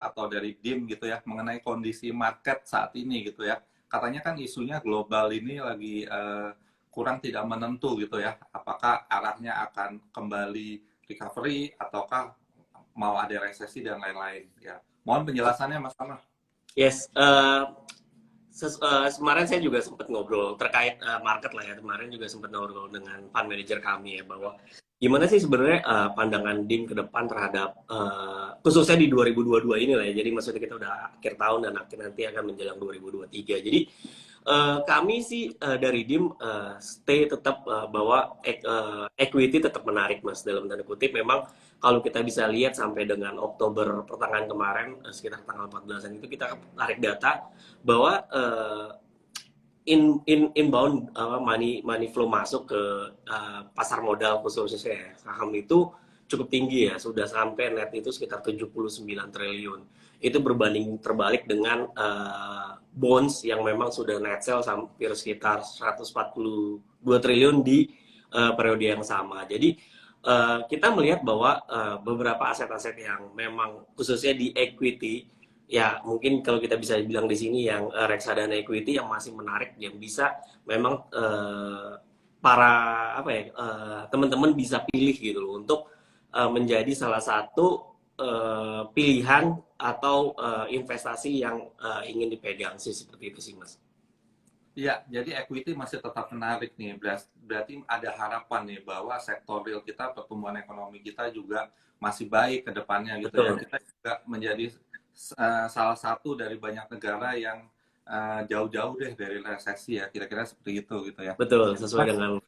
atau dari DIM gitu ya mengenai kondisi market saat ini gitu ya. Katanya kan isunya global ini lagi kurang tidak menentu gitu ya. Apakah arahnya akan kembali recovery ataukah mau ada resesi dan lain-lain ya. Mohon penjelasannya Mas Tama. Yes, kemarin saya juga sempat ngobrol terkait market lah ya. Kemarin juga sempat ngobrol dengan fund manager kami ya bahwa gimana sih sebenarnya pandangan DIM ke depan terhadap khususnya di 2022 ini lah ya. Jadi maksudnya kita udah akhir tahun dan nanti akan menjelang 2023. Jadi kami sih dari DIM stay tetap bahwa equity tetap menarik Mas dalam tanda kutip. Memang kalau kita bisa lihat sampai dengan Oktober pertengahan kemarin sekitar tanggal 14-an itu kita tarik data bahwa inbound money flow masuk ke pasar modal khususnya saham itu cukup tinggi ya, sudah sampai net itu sekitar 79 triliun. Itu berbanding terbalik dengan bonds yang memang sudah net sell hampir sekitar 142 triliun di periode yang sama. Jadi kita melihat bahwa beberapa aset-aset yang memang khususnya di equity ya mungkin kalau kita bisa bilang di sini yang reksadana equity yang masih menarik yang bisa memang para apa ya teman-teman bisa pilih gitu loh untuk menjadi salah satu pilihan atau investasi yang ingin dipegang sih seperti itu sih Mas. Iya, jadi equity masih tetap menarik nih. Berarti ada harapan nih bahwa sektor real kita, pertumbuhan ekonomi kita juga masih baik ke depannya gitu ya. Betul. Kita juga menjadi salah satu dari banyak negara yang jauh-jauh deh dari resesi ya. Kira-kira seperti itu gitu ya. Betul, sesuai Mas, dengan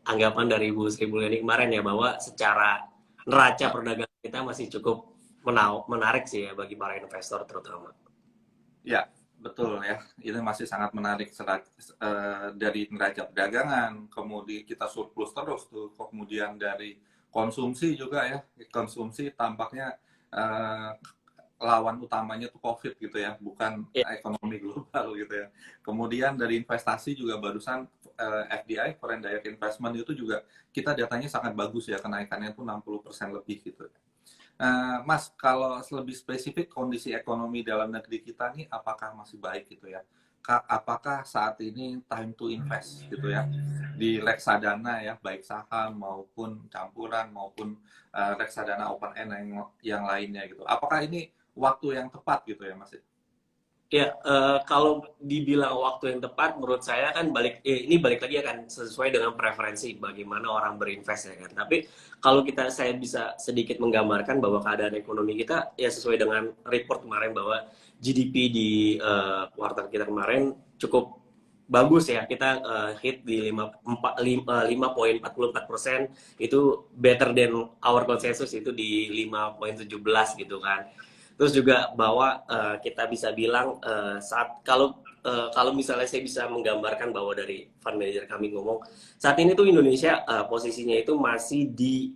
anggapan dari Bu Sri Mulyani kemarin ya bahwa secara neraca perdagangan kita masih cukup menarik sih ya bagi para investor terutama. ya, betul ya. Itu masih sangat menarik dari neraca perdagangan, kemudian kita surplus terus tuh, kemudian dari konsumsi juga ya. Konsumsi tampaknya eh, lawan utamanya tuh COVID gitu ya, bukan Ya, ekonomi global gitu ya. Kemudian dari investasi juga barusan FDI, Foreign Direct Investment itu juga kita datanya sangat bagus ya, kenaikannya tuh 60% lebih gitu. Mas, kalau lebih spesifik kondisi ekonomi dalam negeri kita nih apakah masih baik gitu ya? Apakah saat ini time to invest gitu ya di reksadana ya, baik saham maupun campuran maupun reksadana open end yang lainnya gitu. Apakah ini waktu yang tepat gitu ya Mas? ya kalau dibilang waktu yang tepat, menurut saya kan ini balik lagi akan sesuai dengan preferensi bagaimana orang berinvest ya kan. Tapi kalau saya bisa sedikit menggambarkan bahwa keadaan ekonomi kita ya sesuai dengan report kemarin bahwa GDP di kuartal kita kemarin cukup bagus ya. Kita hit di 5,44%, itu better than our consensus itu di 5,17 gitu kan. Terus juga bahwa kita bisa bilang kalau misalnya saya bisa menggambarkan bahwa dari fund manager kami ngomong saat ini tuh Indonesia posisinya itu masih di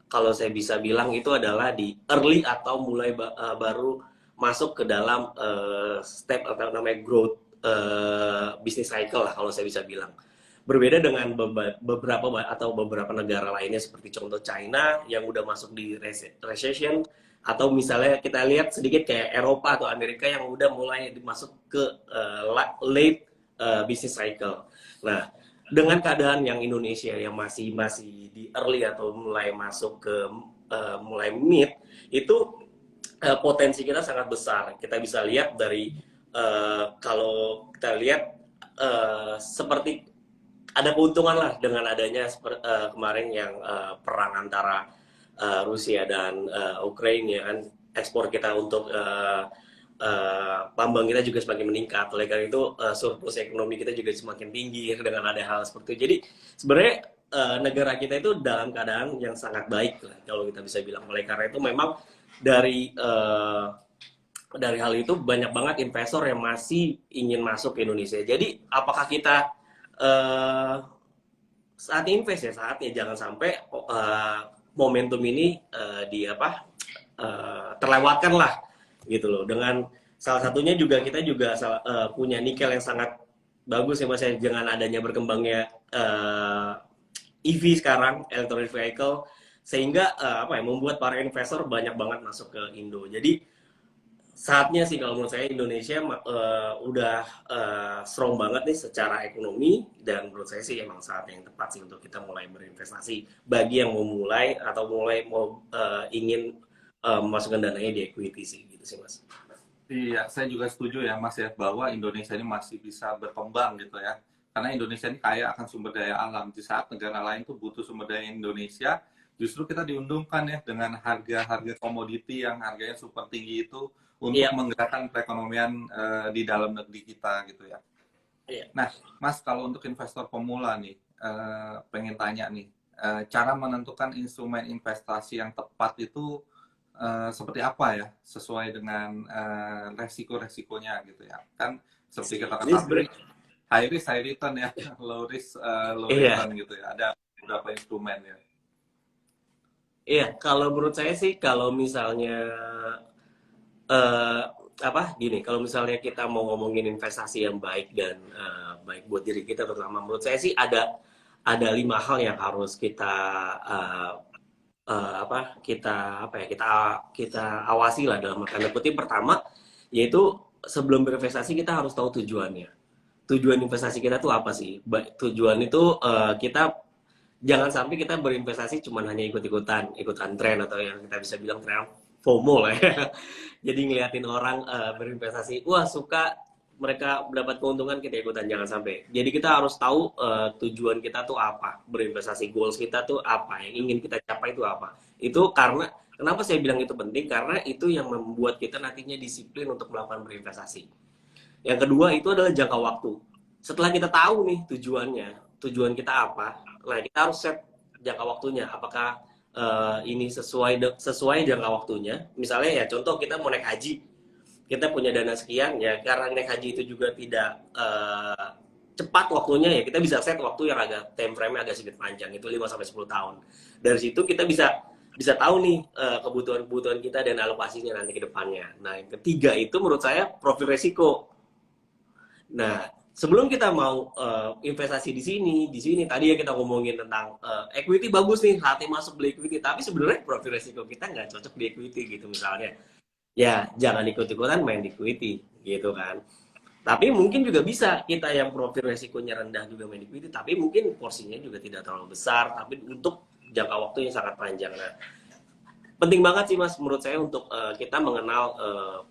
kalau saya bisa bilang itu adalah di early atau mulai baru masuk ke dalam step atau namanya growth business cycle lah kalau saya bisa bilang. Berbeda dengan beberapa negara lainnya seperti contoh China yang udah masuk di recession, atau misalnya kita lihat sedikit kayak Eropa atau Amerika yang udah mulai masuk ke late business cycle. Nah, dengan keadaan yang Indonesia yang masih di early atau mulai masuk ke mulai mid, itu potensi kita sangat besar. Kita bisa lihat dari kalau kita lihat seperti ada keuntungan lah dengan adanya kemarin yang perang antara Rusia dan Ukraina ya kan, ekspor kita untuk tambang kita juga semakin meningkat. Oleh karena itu surplus ekonomi kita juga semakin tinggi dengan ada hal seperti itu. Jadi sebenarnya negara kita itu dalam keadaan yang sangat baik lah kalau kita bisa bilang. Oleh karena itu memang dari hal itu banyak banget investor yang masih ingin masuk ke Indonesia. Jadi apakah kita saat invest ya saatnya, jangan sampai momentum ini terlewatkan lah gitu loh. Dengan salah satunya juga kita juga punya nikel yang sangat bagus ya Mas ya, dengan adanya berkembangnya EV sekarang, electric vehicle, sehingga membuat para investor banyak banget masuk ke Indo. Jadi Saatnya sih kalau menurut saya Indonesia udah strong banget nih secara ekonomi, dan menurut saya sih emang saat yang tepat sih untuk kita mulai berinvestasi bagi yang mau mulai atau mulai mau ingin memasukkan dananya di equity sih gitu sih Mas. Iya, saya juga setuju ya Mas ya, bahwa Indonesia ini masih bisa berkembang gitu ya. Karena Indonesia ini kaya akan sumber daya alam. Di saat negara lain tuh butuh sumber daya Indonesia, justru kita diuntungkan ya dengan harga-harga komoditi yang harganya super tinggi itu untuk Iya, menggerakkan perekonomian di dalam negeri kita gitu ya. iya. Nah, Mas, kalau untuk investor pemula nih, pengen tanya nih, cara menentukan instrumen investasi yang tepat itu seperti apa ya, sesuai dengan resiko-resikonya gitu ya. Kan seperti kita Ini ketahui, sebenarnya high risk, high return ya, low risk, low iya. return gitu ya. Ada beberapa instrumen ya. Iya, kalau menurut saya sih kalau misalnya eh apa gini, kalau misalnya kita mau ngomongin investasi yang baik dan baik buat diri kita terutama, menurut saya sih ada 5 hal yang harus kita eh, kita kita awasi lah dalam tanda kutip. Pertama, yaitu sebelum berinvestasi kita harus tahu tujuannya. Tujuan investasi kita tuh apa sih? Tujuan itu kita jangan sampai kita berinvestasi cuma hanya ikutan tren, atau yang kita bisa bilang tren FOMO lah ya. Jadi ngeliatin orang berinvestasi, wah suka, mereka mendapat keuntungan, kita ikutan, jangan sampai. Jadi kita harus tahu tujuan kita tuh apa, berinvestasi, goals kita tuh apa, yang ingin kita capai itu apa. Itu karena kenapa saya bilang itu penting, karena itu yang membuat kita nantinya disiplin untuk melakukan berinvestasi. Yang kedua itu adalah jangka waktu. Setelah kita tahu nih tujuan kita apa, nah kita harus set jangka waktunya. Apakah ini sesuai jangka waktunya? Misalnya ya contoh, kita mau naik haji, kita punya dana sekian ya, karena naik haji itu juga tidak cepat waktunya, ya kita bisa set waktu yang agak time frame-nya agak sedikit panjang, itu 5 sampai 10 tahun. Dari situ kita bisa tahu nih kebutuhan-kebutuhan kita dan alokasinya nanti ke depannya. Nah, yang ketiga itu menurut saya profil resiko. Nah, sebelum kita mau investasi di sini tadi ya kita ngomongin tentang equity bagus nih, hati masuk beli equity, tapi sebenarnya profil resiko kita nggak cocok di equity gitu misalnya. Ya, jangan ikut-ikutan main di equity gitu kan. Tapi mungkin juga bisa kita yang profil resikonya rendah juga main di equity, tapi mungkin porsinya juga tidak terlalu besar, tapi untuk jangka waktu yang sangat panjang. Nah, penting banget sih Mas menurut saya untuk kita mengenal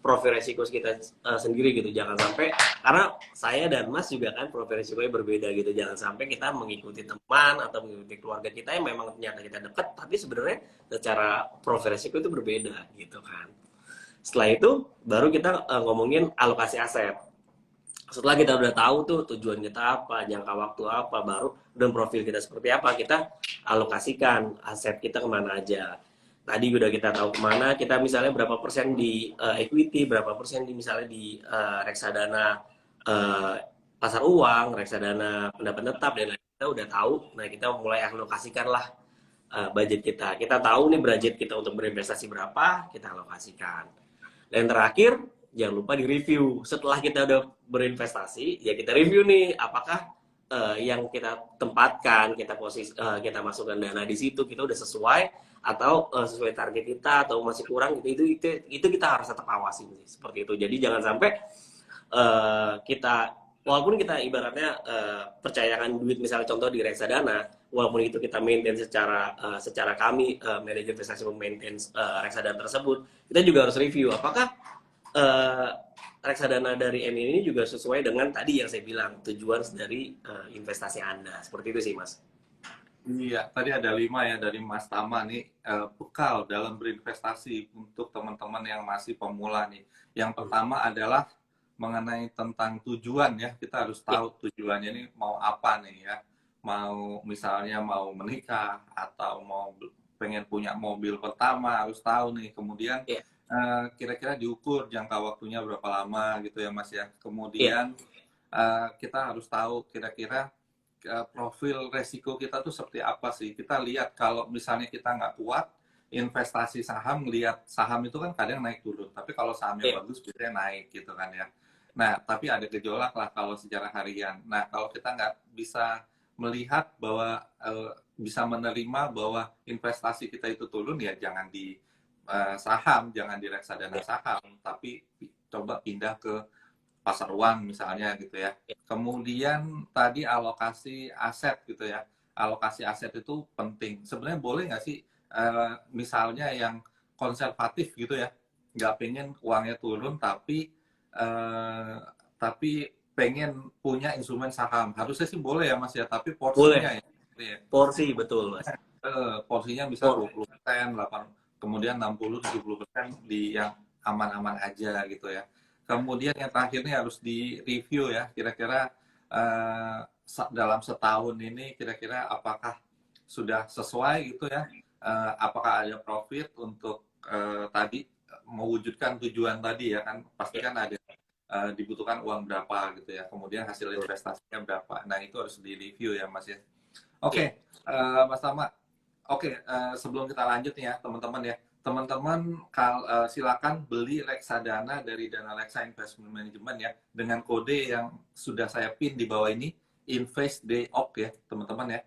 profil resiko kita sendiri gitu. Jangan sampai, karena saya dan Mas juga kan profil resikonya berbeda gitu. Jangan sampai kita mengikuti teman atau mengikuti keluarga kita yang memang ternyata kita dekat, tapi sebenarnya secara profil resiko itu berbeda gitu kan. Setelah itu baru kita ngomongin alokasi aset. Setelah kita udah tahu tuh tujuan kita apa, jangka waktu apa, baru dan profil kita seperti apa, kita alokasikan aset kita kemana aja. Tadi udah kita tahu kemana, kita misalnya berapa persen di equity, berapa persen di misalnya di reksadana uh, pasar uang, reksadana pendapat tetap, dan lain-lain. Kita udah tahu, nah kita mulai alokasikan lah budget kita. Kita tahu nih budget kita untuk berinvestasi berapa, kita alokasikan. Dan terakhir, jangan lupa di-review. Setelah kita udah berinvestasi, ya kita review nih, apakah yang kita tempatkan, kita masukkan dana di situ, kita udah sesuai atau sesuai target kita atau masih kurang gitu. Itu kita harus tetap awasin sih, seperti itu. Jadi jangan sampai kita, walaupun kita ibaratnya percayakan duit misalnya contoh di reksadana, walaupun itu kita maintain secara kami manajer investasi memaintain reksadana tersebut, kita juga harus review apakah uh, reksadana dari M ini juga sesuai dengan tadi yang saya bilang tujuan dari investasi Anda. Seperti itu sih Mas. Iya, tadi ada 5 ya dari Mas Tama nih, bekal dalam berinvestasi untuk teman-teman yang masih pemula nih. Yang pertama adalah mengenai tentang tujuan ya, kita harus Ya, tahu tujuannya ini mau apa nih ya. Mau misalnya mau menikah atau mau pengen punya mobil pertama, harus tahu nih. Kemudian ya, kira-kira diukur jangka waktunya berapa lama gitu ya Mas ya. ya, Kemudian kita harus tahu kira-kira profil resiko kita tuh seperti apa sih. Kita lihat kalau misalnya kita nggak kuat, investasi saham, lihat saham itu kan kadang naik turun. Tapi kalau sahamnya ya, bagus, biasanya naik gitu kan ya. Nah, tapi ada gejolak lah kalau secara harian. Nah, kalau kita nggak bisa melihat bahwa bisa menerima bahwa investasi kita itu turun, ya jangan saham, jangan di reksadana saham, tapi coba pindah ke pasar uang misalnya gitu ya. Kemudian tadi alokasi aset gitu ya. Alokasi aset itu penting. Sebenarnya boleh nggak sih misalnya yang konservatif gitu ya, nggak pengen uangnya turun eh, tapi pengen punya instrumen saham. Harusnya sih boleh ya Mas ya, tapi Boleh, porsinya ya. Gitu ya. porsi betul Mas. Porsinya bisa Por 20%, 8, kemudian 60-70% di yang aman-aman aja gitu ya. Kemudian yang terakhir ini harus di-review ya, kira-kira dalam setahun ini kira-kira apakah sudah sesuai gitu ya, apakah ada profit untuk tadi mewujudkan tujuan tadi ya kan, pasti kan ada dibutuhkan uang berapa gitu ya, kemudian hasil investasinya berapa. Nah itu harus di-review ya Mas ya. Oke, Mas Tama. Oke, sebelum kita lanjut nih ya, teman-teman ya. Teman-teman silakan beli reksadana dari Dana Reksa Investment Management ya, dengan kode yang sudah saya pin di bawah ini, InvestDOC ya, teman-teman ya.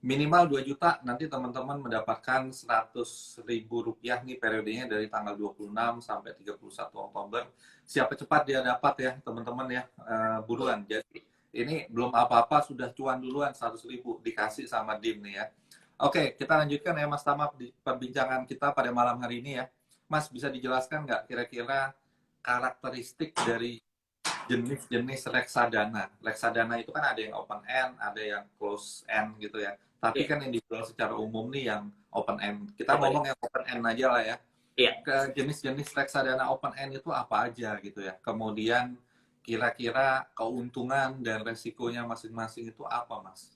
Minimal 2 juta, nanti teman-teman mendapatkan 100.000 rupiah nih periodenya dari tanggal 26 sampai 31 Oktober. Siapa cepat dia dapat ya, teman-teman ya, buruan. Jadi ini belum apa-apa sudah cuan duluan 100.000 dikasih sama Dim nih ya. Oke, kita lanjutkan ya Mas Tama di perbincangan kita pada malam hari ini ya. Mas bisa dijelaskan nggak kira-kira karakteristik dari jenis-jenis reksadana? Reksadana itu kan ada yang open end, ada yang close end gitu ya. Tapi kan yang dijual secara umum nih yang open end. Kita ngomong yang open end aja lah ya. Ke jenis-jenis reksadana open end itu apa aja gitu ya. Kemudian kira-kira keuntungan dan resikonya masing-masing itu apa, Mas?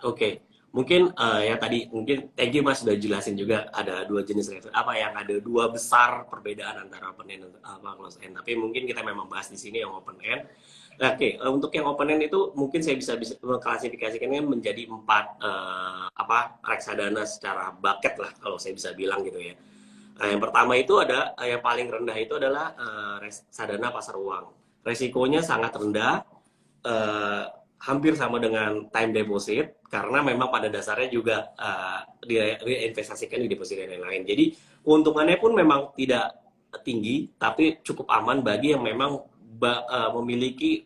Oke, mungkin ya tadi mungkin thank you Mas sudah jelasin juga ada dua jenis apa yang ada dua besar perbedaan antara open end dan close end. Tapi mungkin kita memang bahas di sini yang open end. Nah, oke, untuk yang open end itu mungkin saya bisa mengklasifikasikannya menjadi empat reksadana secara bucket lah kalau saya bisa bilang gitu ya. Nah, yang pertama itu ada yang paling rendah itu adalah reksadana pasar uang. Resikonya sangat rendah. eh, Hampir sama dengan time deposit karena memang pada dasarnya juga diinvestasikan di deposito dan lain-lain. Jadi keuntungannya pun memang tidak tinggi, tapi cukup aman bagi yang memang memiliki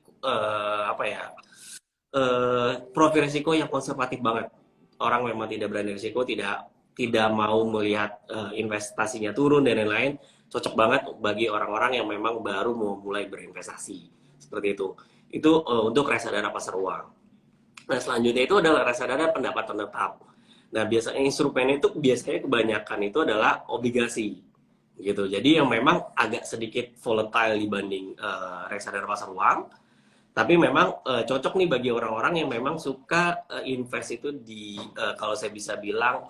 profil risiko yang konservatif banget. Orang memang tidak berani risiko, tidak mau melihat investasinya turun dan lain-lain. Cocok banget bagi orang-orang yang memang baru mau mulai berinvestasi seperti itu. Itu untuk reksadana pasar uang. Nah, selanjutnya itu adalah reksadana pendapatan tetap. Nah, biasanya instrumen itu biasanya kebanyakan itu adalah obligasi. Gitu. Jadi yang memang agak sedikit volatile dibanding reksadana pasar uang. Tapi memang cocok nih bagi orang-orang yang memang suka invest itu di kalau saya bisa bilang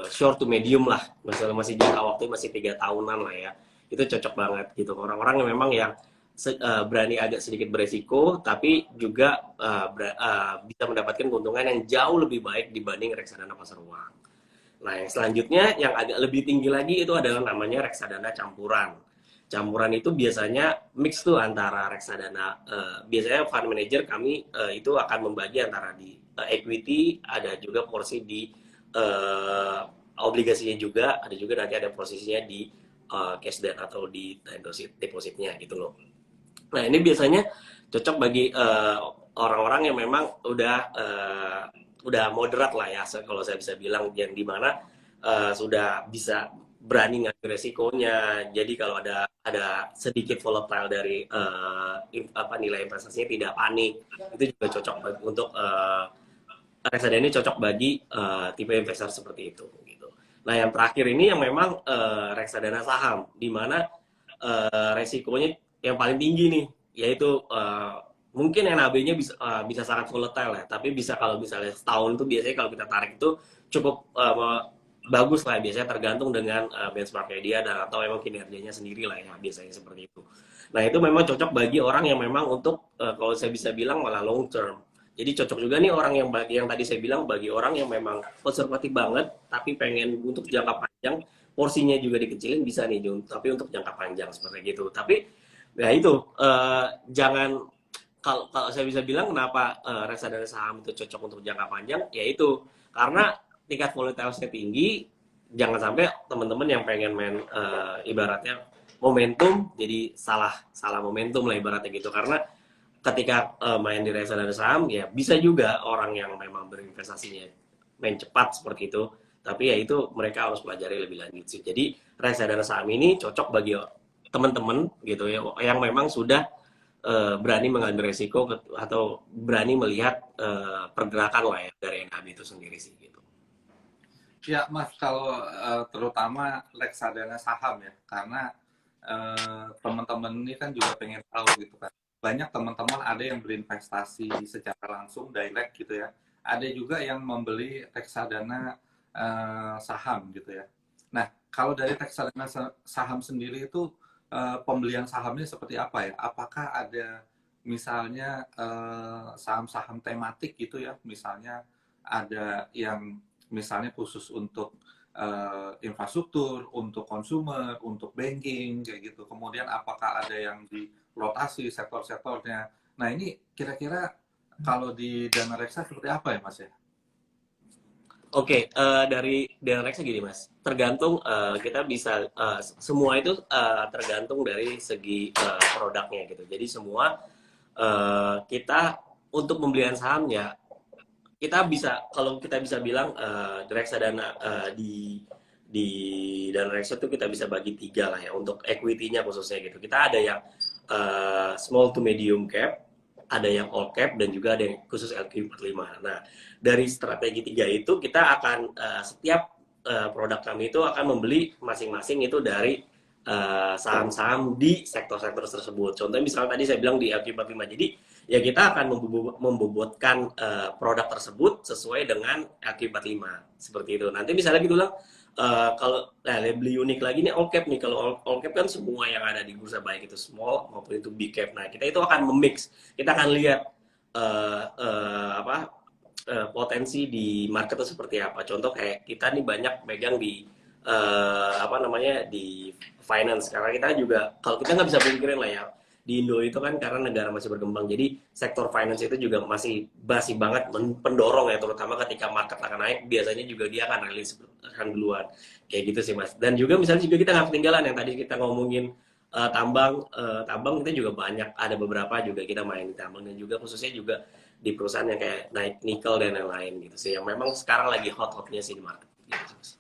short to medium lah. Misalnya masih jangka waktu masih 3 tahunan lah ya. Itu cocok banget gitu. Orang-orang yang memang yang berani agak sedikit beresiko, tapi juga bisa mendapatkan keuntungan yang jauh lebih baik dibanding reksadana pasar uang. Nah, yang selanjutnya yang agak lebih tinggi lagi itu adalah namanya reksadana campuran. Campuran itu biasanya mix tuh antara reksadana, biasanya fund manager kami itu akan membagi antara di equity, ada juga porsi di obligasinya juga, ada juga nanti ada posisinya di cash debt atau di depositnya gitu loh. Nah, ini biasanya cocok bagi orang-orang yang memang udah moderat lah ya, kalau saya bisa bilang, yang dimana sudah bisa berani ngambil resikonya. Jadi kalau ada sedikit volatile dari nilai investasinya tidak panik. Itu juga cocok untuk reksadana ini cocok bagi tipe investor seperti itu. Gitu. Nah, yang terakhir ini yang memang reksadana saham, di mana resikonya yang paling tinggi nih, yaitu mungkin NAB-nya bisa sangat volatile ya, tapi bisa kalau misalnya setahun tuh biasanya kalau kita tarik itu cukup bagus lah, biasanya tergantung dengan benchmark-nya dia dan atau memang kinerjanya sendiri lah ya, biasanya seperti itu. Nah, itu memang cocok bagi orang yang memang untuk kalau saya bisa bilang malah long term. Jadi cocok juga nih orang yang tadi saya bilang, bagi orang yang memang konservatif banget tapi pengen untuk jangka panjang, porsinya juga dikecilin bisa nih, tapi untuk jangka panjang seperti gitu. Tapi ya itu jangan, kalau saya bisa bilang kenapa reksadana saham itu cocok untuk jangka panjang, yaitu karena tingkat volatilitasnya tinggi, jangan sampai teman-teman yang pengen main ibaratnya momentum jadi salah momentum lah ibaratnya gitu, karena ketika main di reksadana saham ya bisa juga orang yang memang berinvestasinya main cepat seperti itu, tapi ya itu mereka harus pelajari lebih lanjut sih. Jadi reksadana saham ini cocok bagi teman-teman gitu ya yang memang sudah berani mengambil resiko atau berani melihat pergerakan lah ya dari NAB itu sendiri sih gitu. Ya, Mas, kalau terutama reksadana saham ya, karena teman-teman ini kan juga pengen tahu gitu kan. Banyak teman-teman ada yang berinvestasi secara langsung, direct gitu ya. Ada juga yang membeli reksadana saham gitu ya. Nah, kalau dari reksadana saham sendiri itu pembelian sahamnya seperti apa ya? Apakah ada misalnya saham-saham tematik gitu ya, misalnya ada yang misalnya khusus untuk infrastruktur, untuk consumer, untuk banking, kayak gitu. Kemudian apakah ada yang di rotasi sektor-sektornya. Nah ini kira-kira kalau di dana reksa seperti apa ya Mas ya? Oke, dari reksa gini mas, tergantung kita bisa semua itu tergantung dari segi produknya gitu. Jadi semua kita untuk pembelian saham ya kita bisa, kalau kita bisa bilang reksadana di dana reksa itu kita bisa bagi tiga lah ya untuk equity-nya khususnya gitu. Kita ada yang small to medium cap, ada yang all cap, dan juga ada yang khusus LQ45. Nah, dari strategi tiga itu kita akan setiap produk kami itu akan membeli masing-masing itu dari saham-saham di sektor-sektor tersebut. Contohnya misalnya tadi saya bilang di LQ45. Jadi ya kita akan membobotkan produk tersebut sesuai dengan LQ45 seperti itu. Nanti misalnya gitu lah kalau lebih unik lagi nih all cap nih. Kalau all cap kan semua yang ada di bursa baik itu small maupun itu big cap. Nah kita itu akan memix. Kita akan lihat potensi di market itu seperti apa. Contoh kayak kita nih banyak megang di apa namanya di finance. Karena kita juga kalau kita nggak bisa pikirin lah ya di Indo itu kan karena negara masih berkembang, jadi sektor finance itu juga masih banget pendorong ya, terutama ketika market akan naik biasanya juga dia akan rilis akan duluan kayak gitu sih mas. Dan juga misalnya juga kita nggak ketinggalan yang tadi kita ngomongin tambang kita juga banyak, ada beberapa juga kita main di tambang, dan juga khususnya juga di perusahaan yang kayak naik nikel dan lain-lain gitu sih yang memang sekarang lagi hot-hotnya sih di market gitu, mas.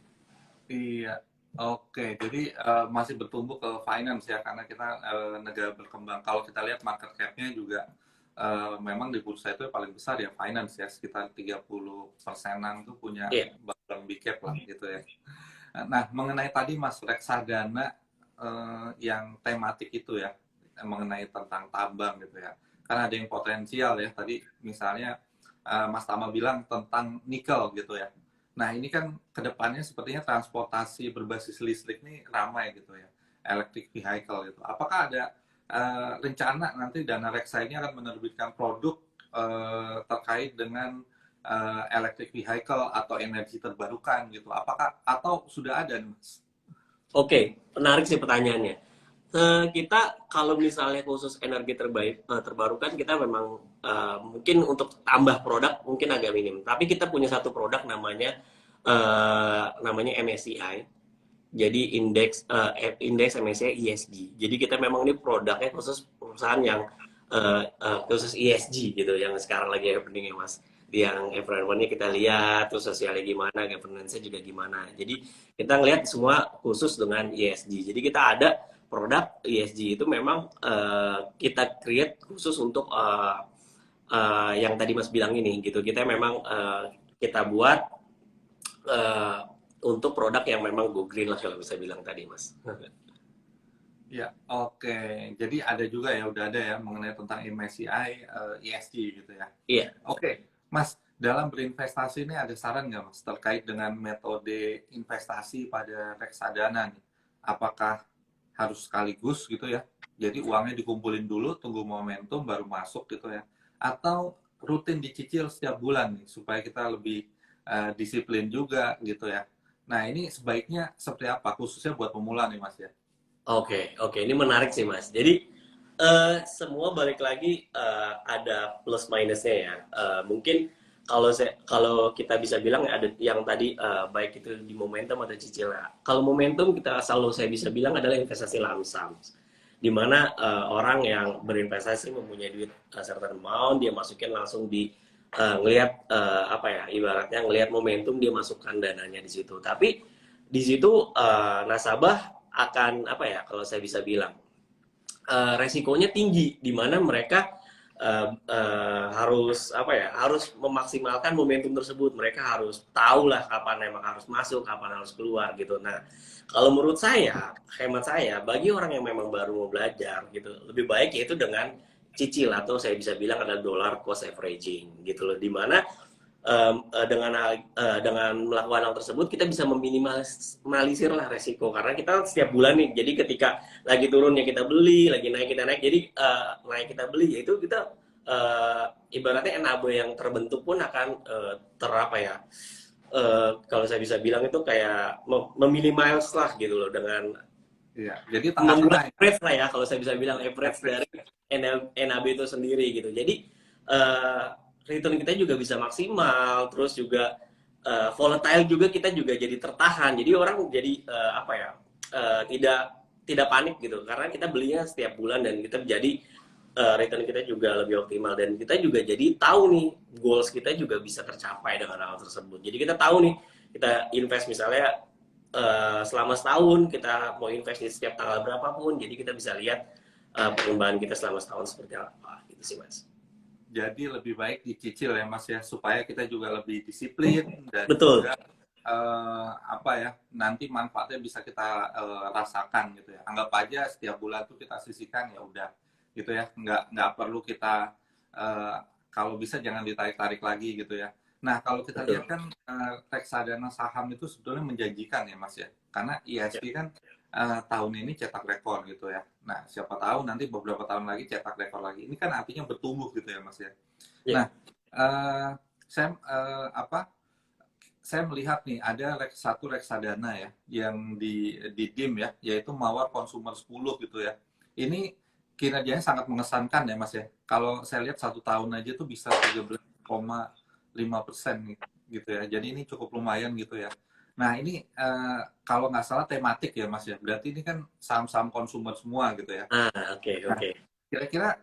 Iya, oke. Jadi masih bertumbuh ke finance ya, karena kita negara berkembang. Kalau kita lihat market cap-nya juga memang di bursa itu paling besar ya finance ya, sekitar 30%-an tuh punya Iya. bank big cap lah gitu ya. Nah, mengenai tadi Mas reksadana yang tematik itu ya, mengenai tentang tambang gitu ya. Karena ada yang potensial ya, tadi misalnya Mas Tama bilang tentang nikel gitu ya. Nah, ini kan kedepannya sepertinya transportasi berbasis listrik ini ramai gitu ya, electric vehicle gitu. Apakah ada rencana nanti Dana Reksa ini akan menerbitkan produk terkait dengan electric vehicle atau energi terbarukan gitu? Apakah atau sudah ada nih, Mas? Oke, menarik sih pertanyaannya. Kita kalau misalnya khusus energi terbarukan kita memang mungkin untuk tambah produk mungkin agak minim. Tapi kita punya satu produk namanya MSCI. Jadi indeks MSCI ESG. Jadi kita memang ini produknya khusus perusahaan yang khusus ESG gitu, yang sekarang lagi happening ya mas. Yang environment-nya kita lihat, terus sosialnya gimana, governance-nya juga gimana. Jadi kita ngelihat semua khusus dengan ESG. Jadi kita ada produk ESG itu memang kita create khusus untuk yang tadi mas bilang ini gitu. Kita memang kita buat untuk produk yang memang go green lah kalau bisa bilang tadi mas. Ya, oke. Jadi ada juga ya, udah ada ya mengenai tentang MSCI, ESG gitu ya. Iya. Oke, Mas, dalam berinvestasi ini ada saran nggak Mas terkait dengan metode investasi pada reksadana nih? Apakah harus sekaligus gitu ya? Jadi uangnya dikumpulin dulu, tunggu momentum baru masuk gitu ya? Atau rutin dicicil setiap bulan nih supaya kita lebih disiplin juga gitu ya? Nah ini sebaiknya seperti apa? Khususnya buat pemula nih Mas ya? Oke, ini menarik sih mas. Jadi semua balik lagi ada plus minusnya ya. Mungkin kalau kita bisa bilang ada yang tadi baik itu di momentum atau cicil. Kalau momentum kita selalu saya bisa bilang adalah investasi lump sum, di mana orang yang berinvestasi mempunyai duit certain amount, dia masukin langsung di ngelihat apa ya, ibaratnya ngelihat momentum, dia masukkan dananya di situ. Tapi di situ nasabah akan apa ya, kalau saya bisa bilang resikonya tinggi, di mana mereka harus apa ya, harus memaksimalkan momentum tersebut. Mereka harus tahu lah kapan emang harus masuk, kapan harus keluar gitu. Nah, kalau menurut saya, hemat saya, bagi orang yang memang baru mau belajar gitu, lebih baik yaitu dengan cicil, atau saya bisa bilang adalah dollar cost averaging gitu loh, dimana dengan melakukan hal tersebut kita bisa meminimalisir lah resiko, karena kita setiap bulan nih, jadi ketika lagi turunnya kita beli, lagi naik kita naik, jadi naik kita beli, yaitu kita ibaratnya NAB yang terbentuk pun akan terapa ya, kalau saya bisa bilang itu kayak meminimalize lah gitu loh, dengan Iya, jadi tengah-tengah ya. average lah ya, kalau saya bisa bilang average dari NAB itu sendiri gitu. Jadi return kita juga bisa maksimal, terus juga volatile juga, kita juga jadi tertahan. Jadi orang jadi apa ya, tidak tidak panik gitu, karena kita belinya setiap bulan dan kita jadi return kita juga lebih optimal, dan kita juga jadi tahu nih goals kita juga bisa tercapai dengan hal tersebut. Jadi kita tahu nih, kita invest misalnya selama setahun, kita mau invest di setiap tanggal berapapun, jadi kita bisa lihat perkembangan kita selama setahun seperti apa gitu sih Mas. Jadi lebih baik dicicil ya Mas ya, supaya kita juga lebih disiplin dan Betul. juga apa ya, nanti manfaatnya bisa kita rasakan gitu ya. Anggap aja setiap bulan tuh kita sisihkan, ya udah gitu ya, nggak perlu kita kalau bisa jangan ditarik-tarik lagi gitu ya. Nah kalau kita Betul. lihat kan reksadana saham itu sebetulnya menjanjikan ya Mas ya, karena ISG kan tahun ini cetak rekor gitu ya. Nah, siapa tahu nanti beberapa tahun lagi cetak rekor lagi. Ini kan artinya bertumbuh gitu ya, Mas ya. Ya. Nah, saya saya melihat nih ada satu reksadana ya yang di DIM ya, yaitu Mawar Consumer 10 gitu ya. Ini kinerjanya sangat mengesankan ya, Mas ya. Kalau saya lihat 1 tahun aja tuh bisa 13,5% gitu ya. Jadi ini cukup lumayan gitu ya. Nah ini kalau nggak salah tematik ya Mas ya, berarti ini kan saham-saham konsumer semua gitu ya. Oke. Nah, kira-kira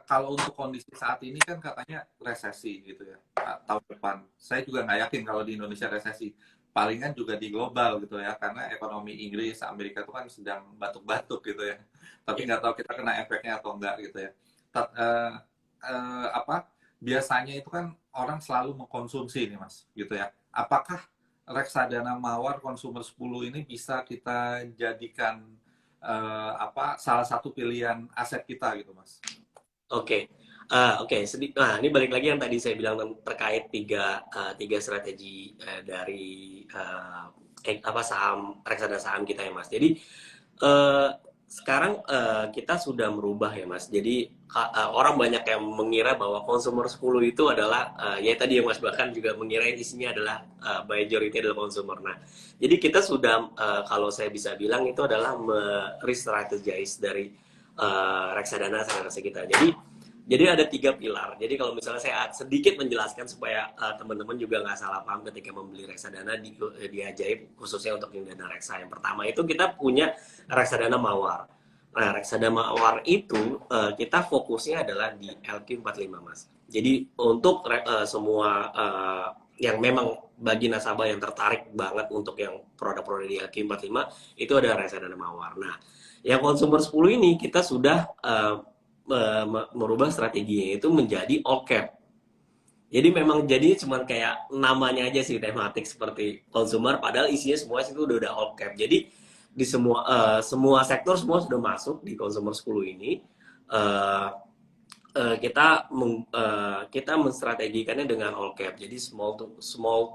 kalau untuk kondisi saat ini kan katanya resesi gitu ya, tahun depan. Saya juga nggak yakin kalau di Indonesia resesi. Palingan juga di global gitu ya, karena ekonomi Inggris, Amerika itu kan sedang batuk-batuk gitu ya. Tapi nggak tahu kita kena efeknya atau enggak gitu ya. Apa biasanya itu kan orang selalu mengkonsumsi nih Mas gitu ya. Apakah reksadana Mawar Consumer 10 ini bisa kita jadikan apa salah satu pilihan aset kita gitu Mas? Oke. Nah, ini balik lagi yang tadi saya bilang terkait tiga strategi dari apa saham, reksadana saham kita ya Mas. Jadi sekarang kita sudah merubah ya Mas. Jadi orang banyak yang mengira bahwa Consumer 10 itu adalah ya tadi ya Mas, bahkan juga mengira isinya adalah majority adalah consumer. Nah, jadi kita sudah kalau saya bisa bilang itu adalah re-strategize dari reksadana kita. Jadi ada 3 pilar. Jadi kalau misalnya saya sedikit menjelaskan supaya teman-teman juga nggak salah paham ketika membeli reksadana di Ajaib, khususnya untuk yang dana reksa. Yang pertama itu kita punya reksadana Mawar. Nah, reksadana Mawar itu kita fokusnya adalah di LQ45 Mas. Jadi untuk semua yang memang bagi nasabah yang tertarik banget untuk yang produk-produk di LQ45 itu ada reksadana Mawar. Nah, yang Consumer 10 ini kita sudah merubah strateginya itu menjadi all cap. Jadi memang jadi cuma kayak namanya aja sih tematik seperti consumer, padahal isinya semua itu udah all cap. Jadi di semua sektor semua sudah masuk di Consumer 10 ini. Kita menstrategikannya dengan all cap. Jadi small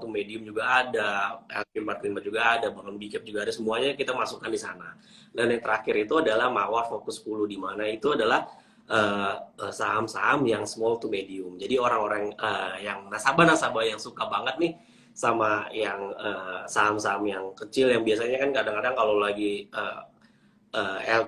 to medium juga ada, LQ45 juga ada, bahkan big cap juga ada, semuanya kita masukkan di sana. Dan yang terakhir itu adalah Mawar Fokus 10, di mana itu adalah saham-saham yang small to medium. Jadi orang-orang yang nasabah-nasabah yang suka banget nih sama yang saham-saham yang kecil, yang biasanya kan kadang-kadang kalau lagi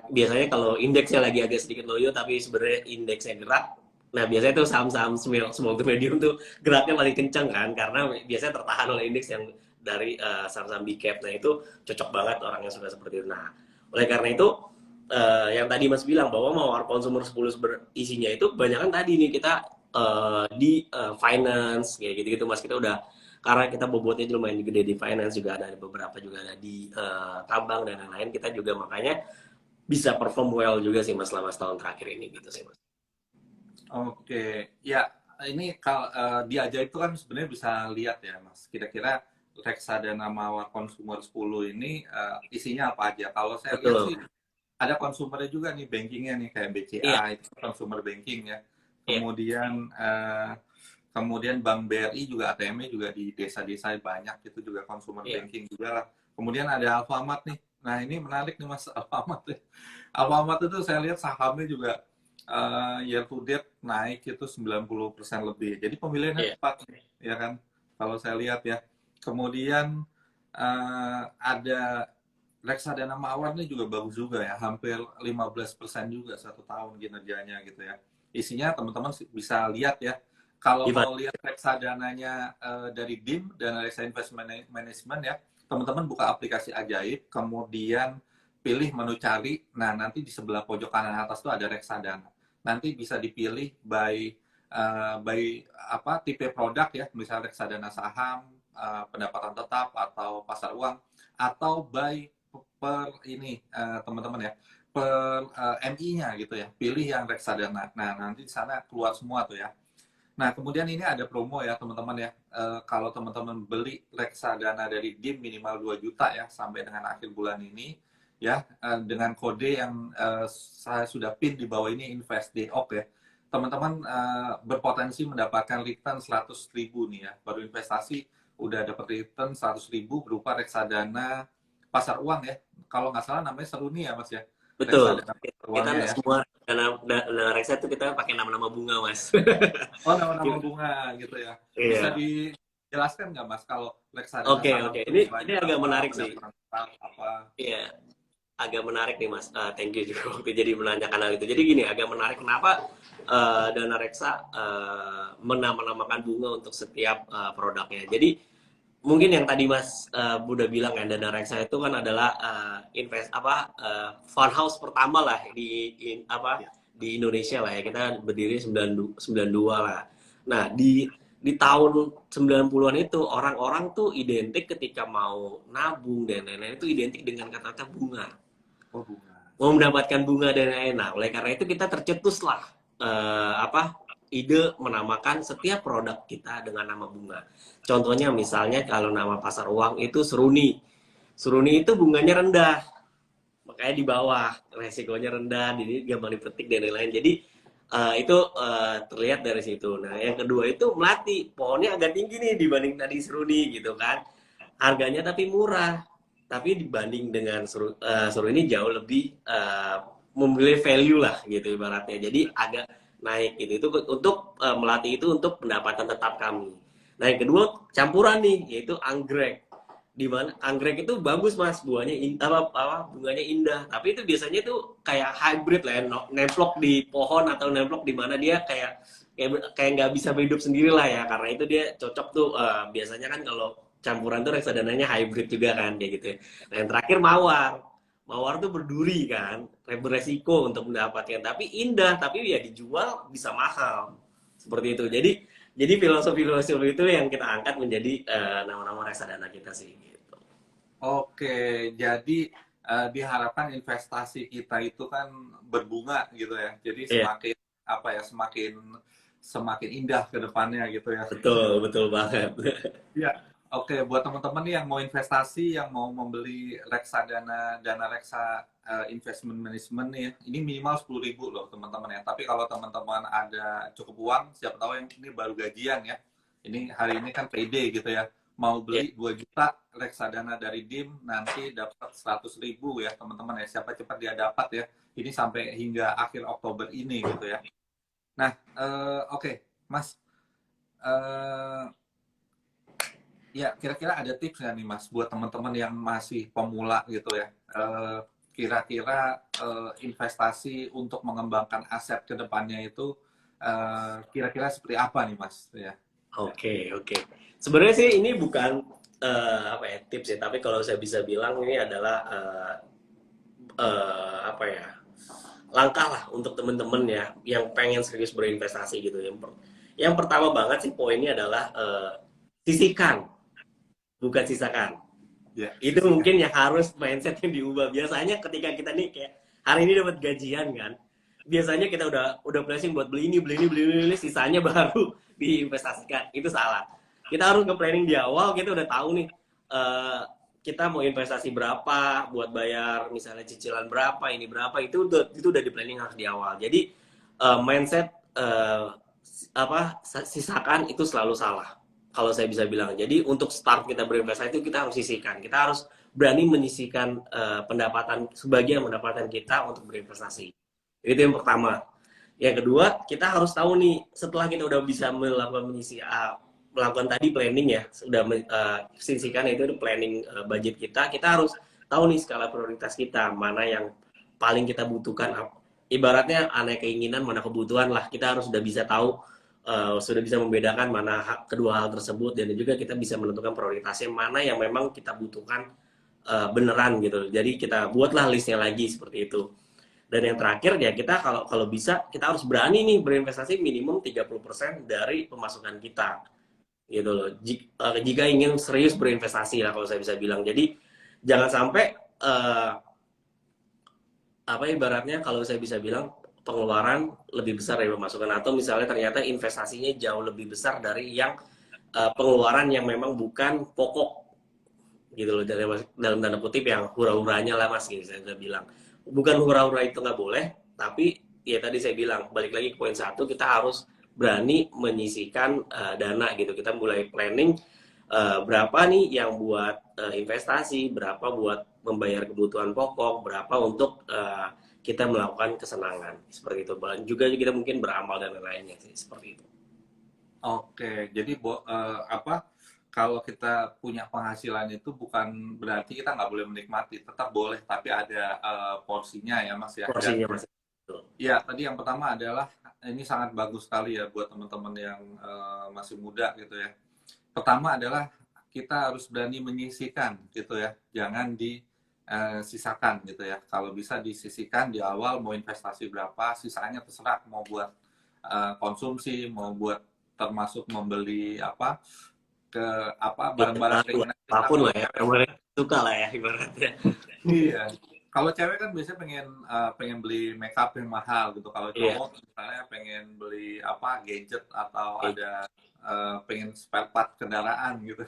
biasanya kalau indeksnya lagi agak sedikit loyo tapi sebenarnya indeksnya gerak, Nah, biasanya tuh saham-saham small to medium tuh geraknya paling kencang kan, karena biasanya tertahan oleh indeks yang dari saham-saham big cap. Nah, itu cocok banget orang yang suka seperti itu. Nah, oleh karena itu, yang tadi Mas bilang bahwa mawar consumer 10 isinya itu kebanyakan tadi nih kita di finance, kayak gitu-gitu Mas. Kita udah, karena kita bobotnya lumayan gede di finance, juga ada beberapa juga ada di tambang dan lain-lain, kita juga makanya bisa perform well juga sih Mas selama setahun terakhir ini gitu sih Mas. Oke, ya ini kalau di Ajaib itu kan sebenarnya bisa lihat ya Mas, kira-kira reksadana Mawar Consumer 10 ini isinya apa aja. Kalau saya lihat Betul. sih ada konsumernya juga nih, bankingnya nih kayak Iya, BCA itu consumer banking ya. iya, Kemudian Bank BRI juga ATM-nya juga di desa-desa banyak, itu juga consumer iya. banking juga lah. Kemudian ada Alfamart nih. Nah ini menarik nih Mas, Alfamart ya. Alfamart itu saya lihat sahamnya juga year to date naik itu 90% lebih. Jadi pemilihannya Iya. tepat nih, ya kan? Kalau saya lihat ya. Kemudian ada reksadana Mawar ini juga bagus juga ya, hampir 15% juga satu tahun kinerjanya gitu ya. Isinya teman-teman bisa lihat ya. Kalau Gimana? mau lihat reksadananya dari DIM, Dana Reksa Investment Management ya, teman-teman buka aplikasi Ajaib, kemudian pilih menu cari. Nah, nanti di sebelah pojok kanan atas tuh ada reksadana. Nanti bisa dipilih by apa tipe produk ya, misalnya reksadana saham, pendapatan tetap atau pasar uang, atau by per ini teman-teman ya, per MI-nya gitu ya, pilih yang reksadana. Nah, nanti di sana keluar semua tuh ya. Nah, kemudian ini ada promo ya teman-teman ya. Kalau teman-teman beli reksadana dari DIM minimal 2 juta ya sampai dengan akhir bulan ini ya, dengan kode yang saya sudah pin di bawah ini InvestDOC ya. Teman-teman berpotensi mendapatkan return 100.000 nih ya. Baru investasi udah dapat return 100.000 berupa reksadana pasar uang ya. Kalau nggak salah namanya Seruni ya Mas ya. Betul. Reksadana pasar Kita uangnya ya. semua dana reksa itu kita pakai nama-nama bunga, Mas. Oh, nama-nama Gitu. bunga gitu ya. Bisa Iya. dijelaskan nggak Mas kalau reksadana Oke, saham oke. itu Ini bunganya agak apa, menarik sih. pendapatan tetap apa? Iya, agak menarik nih Mas. Thank you juga waktu jadi menanyakan hal itu. Jadi gini, agak menarik kenapa dana reksa menamakan bunga untuk setiap produknya. Jadi mungkin yang tadi Mas udah bilang ya, dana reksa itu kan adalah fund house pertama lah Ya. di Indonesia lah ya. Kita berdiri 92 lah. Nah, di tahun 90-an itu orang-orang tuh identik ketika mau nabung dan lain-lain itu identik dengan kata-kata bunga. Oh, bunga. Mau mendapatkan bunga dan lain-lain. Nah, oleh karena itu kita tercetuslah ide menamakan setiap produk kita dengan nama bunga. Contohnya misalnya kalau nama pasar uang itu Seruni. Seruni itu bunganya rendah, makanya di bawah, resikonya rendah, jadi gampang dipetik dan lain-lain. Jadi itu terlihat dari situ. Nah, yang kedua itu melati, pohonnya agak tinggi nih dibanding tadi Seruni gitu kan. Harganya tapi murah, tapi dibanding dengan Seru ini jauh lebih memilih value lah gitu ibaratnya. Jadi agak naik gitu. Itu untuk melatih itu untuk pendapatan tetap kami. Nah, yang kedua campuran nih yaitu anggrek. Di mana anggrek itu bagus Mas, buahnya bunganya indah, tapi itu biasanya tuh kayak hybrid lah ya, nemplok di pohon atau nemplok di mana dia kayak nggak bisa hidup sendiri lah ya, karena itu dia cocok tuh biasanya kan kalau campuran tuh reksadananya hybrid juga kan kayak gitu ya. Nah, yang terakhir mawar. Mawar tuh berduri kan, beresiko untuk mendapatkan, tapi indah, tapi ya dijual bisa mahal. Seperti itu. Jadi filosofi-filosofi itu yang kita angkat menjadi nama-nama reksadana kita sih gitu. Oke, jadi diharapkan investasi kita itu kan berbunga gitu ya. Jadi Iya, semakin apa ya, semakin semakin indah ke depannya gitu ya. betul, betul banget. Iya. Oke, buat teman-teman nih yang mau investasi, yang mau membeli reksadana, dana reksa investment management nih, ini minimal 10.000 loh teman-teman ya. Tapi kalau teman-teman ada cukup uang, siapa tahu yang ini baru gajian ya. Ini hari ini kan payday gitu ya. Mau Iya. beli 2 juta reksadana dari DIM, nanti dapat 100.000 ya teman-teman ya. Siapa cepat dia dapat ya. Ini sampai hingga akhir Oktober ini gitu ya. Nah, oke, Mas. Eh, Ya, kira-kira ada tips nggak nih Mas buat teman-teman yang masih pemula gitu ya? Kira-kira investasi untuk mengembangkan aset ke depannya itu kira-kira seperti apa nih Mas ya. Oke, oke. Sebenarnya sih ini bukan apa ya tips ya, tapi kalau saya bisa bilang ini adalah apa ya, langkah lah untuk temen-temen ya yang pengen serius berinvestasi gitu. Yang pertama banget sih poinnya adalah sisihkan, bukan sisakan. Ya, Itu sisihkan. mungkin yang harus mindset yang diubah. Biasanya ketika kita nih kayak hari ini dapat gajian kan, biasanya kita udah planning buat beli ini, beli ini, beli ini, sisanya baru diinvestasikan. Itu salah. Kita harus ke planning di awal, kita udah tahu nih eh, kita mau investasi berapa buat bayar misalnya cicilan berapa, ini berapa, itu udah di planning harus di awal. Jadi mindset apa sisakan itu selalu salah kalau saya bisa bilang. Jadi untuk start kita berinvestasi itu kita harus sisihkan. Kita harus berani menyisihkan pendapatan sebagian pendapatan kita untuk berinvestasi. Itu yang pertama. Yang kedua, kita harus tahu nih setelah kita udah bisa melakukan tadi planning ya, sudah sisihkan itu planning budget kita harus tahu nih skala prioritas kita, mana yang paling kita butuhkan. Ibaratnya aneh keinginan mana kebutuhan lah. Kita harus sudah bisa tahu sudah bisa membedakan mana kedua hal tersebut dan juga kita bisa menentukan prioritasnya mana yang memang kita butuhkan beneran gitu. Jadi kita buatlah listnya lagi seperti itu. Dan yang terakhir ya kita kalau bisa kita harus berani nih berinvestasi minimum 30% dari pemasukan kita. Gitu loh. Jika ingin serius berinvestasi lah kalau saya bisa bilang. Jadi jangan sampai apa ibaratnya kalau saya bisa bilang pengeluaran lebih besar dari pemasukan atau misalnya ternyata investasinya jauh lebih besar dari yang pengeluaran yang memang bukan pokok gitu loh dalam tanda kutip yang hura-huranya lah mas gitu saya bilang bukan hura-hura itu nggak boleh tapi ya tadi saya bilang balik lagi ke poin satu kita harus berani menyisihkan dana gitu kita mulai planning berapa nih yang buat investasi berapa buat membayar kebutuhan pokok berapa untuk kita melakukan kesenangan seperti itu dan juga kita mungkin beramal dan lain-lainnya sih seperti itu. Oke, jadi apa? Kalau kita punya penghasilan itu bukan berarti kita nggak boleh menikmati, tetap boleh, tapi ada porsinya ya Mas ya. Porsinya mas. Ya, tadi yang pertama adalah ini sangat bagus sekali ya buat teman-teman yang masih muda gitu ya. Pertama adalah kita harus berani menyisihkan gitu ya, jangan disisakan gitu ya. Kalau bisa disisihkan di awal mau investasi berapa, sisanya terserah mau buat konsumsi, mau buat termasuk membeli apa ke apa barang-barang keinginan kita. Apapun lah ya, yang suka lah ya ibaratnya. Iya. Kalau cewek kan biasanya pengen beli makeup yang mahal gitu. Kalau cowok misalnya pengen beli apa gadget atau ada pengen spare part kendaraan gitu.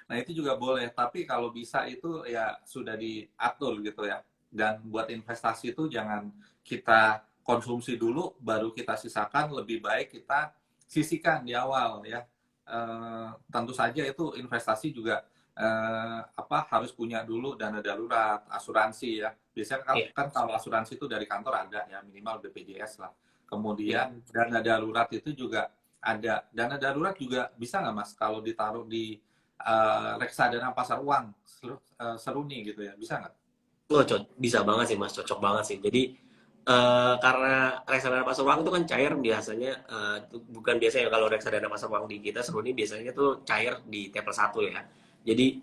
Nah itu juga boleh. Tapi kalau bisa itu ya sudah diatur gitu ya. Dan buat investasi itu jangan kita konsumsi dulu, baru kita sisakan. Lebih baik kita sisihkan di awal ya. Tentu saja itu investasi juga apa harus punya dulu dana darurat, asuransi ya. Biasanya kan kalau asuransi itu dari kantor ada ya minimal BPJS lah. Kemudian dana darurat itu juga ada. Dana darurat juga bisa nggak Mas kalau ditaruh di reksadana pasar uang Seruni gitu ya, bisa nggak? Oh, bisa banget sih Mas, cocok banget sih. Jadi karena reksadana pasar uang itu kan cair biasanya bukan biasanya kalau reksadana pasar uang di kita Seruni biasanya tuh cair di T+1 ya. Jadi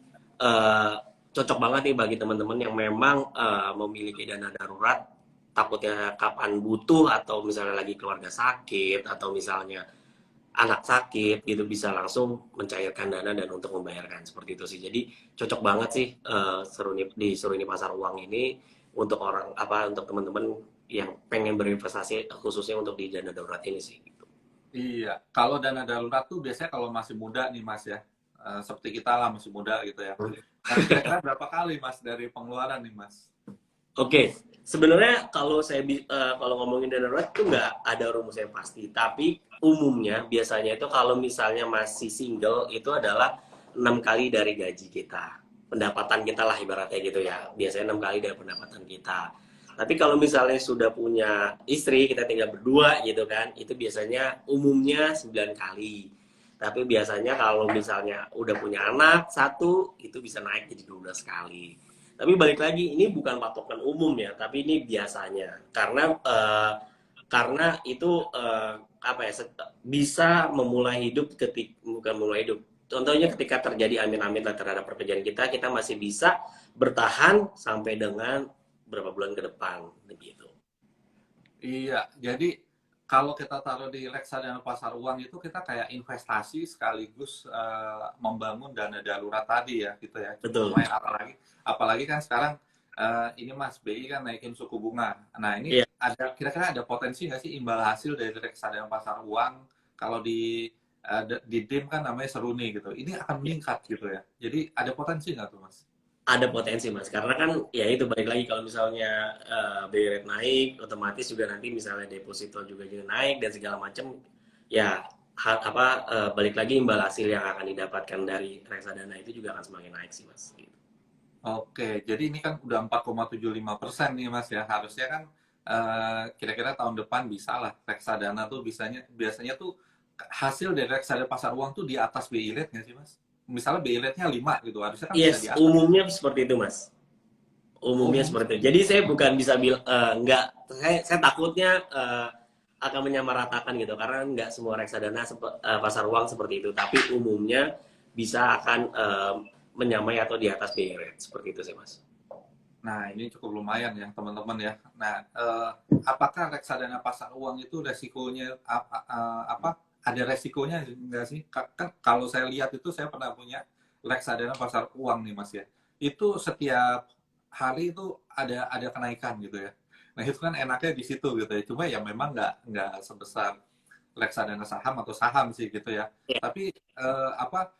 cocok banget nih bagi teman-teman yang memang memiliki dana darurat takutnya kapan butuh atau misalnya lagi keluarga sakit atau misalnya anak sakit gitu bisa langsung mencairkan dana dan untuk membayarkan seperti itu sih. Jadi cocok banget sih Seruni pasar uang ini untuk orang apa untuk teman-teman yang pengen berinvestasi khususnya untuk di dana darurat ini sih. Gitu. Iya, kalau dana darurat tuh biasanya kalau masih muda nih Mas ya, seperti kita lah masih muda gitu ya. Nah, kira-kira berapa kali Mas dari pengeluaran nih Mas? Oke, sebenarnya kalau saya kalau ngomongin dana darurat itu nggak ada rumus yang pasti, tapi umumnya biasanya itu kalau misalnya masih single itu adalah 6 kali dari gaji kita, pendapatan kita lah ibaratnya gitu ya, biasanya 6 kali dari pendapatan kita. Tapi kalau misalnya sudah punya istri, kita tinggal berdua gitu kan, itu biasanya umumnya 9 kali. Tapi biasanya kalau misalnya udah punya anak satu, itu bisa naik jadi 12 kali. Tapi balik lagi, ini bukan patokan umum ya, tapi ini biasanya. Karena karena itu apa ya, bisa memulai hidup bukan mulai hidup. Contohnya ketika terjadi amit-amit terhadap pekerjaan kita, kita masih bisa bertahan sampai dengan berapa bulan ke depan, begitu. Iya, jadi kalau kita taruh di reksadana pasar uang itu kita kayak investasi sekaligus membangun dana darurat tadi ya, gitu ya. Cukup Betul. lumayan, apalagi kan sekarang ini Mas BI kan naikin suku bunga. Nah ini Iya. kira-kira ada potensi nggak sih imbal hasil dari reksadana pasar uang kalau di DIM kan namanya seruni gitu. Ini akan meningkat gitu ya. Jadi ada potensi nggak tuh Mas? Ada potensi mas, karena kan ya itu balik lagi kalau misalnya BI rate naik, otomatis juga nanti misalnya deposito juga naik dan segala macam, ya balik lagi imbal hasil yang akan didapatkan dari reksadana itu juga akan semakin naik sih mas. Gitu. Oke, jadi ini kan udah 4,75% nih Mas ya. Harusnya kan kira-kira tahun depan bisa lah reksadana tuh biasanya tuh hasil dari reksadana pasar uang tuh di atas BI rate nggak sih Mas? Misalnya BI rate-nya 5 gitu, harusnya kan bisa di Yes, atas. umumnya seperti itu mas. Umumnya Umum. seperti itu. Jadi saya bukan bisa bilang nggak, saya takutnya akan menyamaratakan gitu, karena nggak semua reksadana pasar uang seperti itu. Tapi umumnya bisa akan menyamai atau di atas BI rate seperti itu sih mas. Nah, ini cukup lumayan ya teman-teman ya. Nah, apakah reksadana pasar uang itu resikonya apa? Ada resikonya nggak sih? Kan kalau saya lihat itu saya pernah punya reksadana pasar uang nih Mas ya. Itu setiap hari itu ada kenaikan gitu ya. Nah, itu kan enaknya di situ gitu ya. Cuma ya memang nggak sebesar reksadana saham atau saham sih gitu ya. Ya. Tapi apa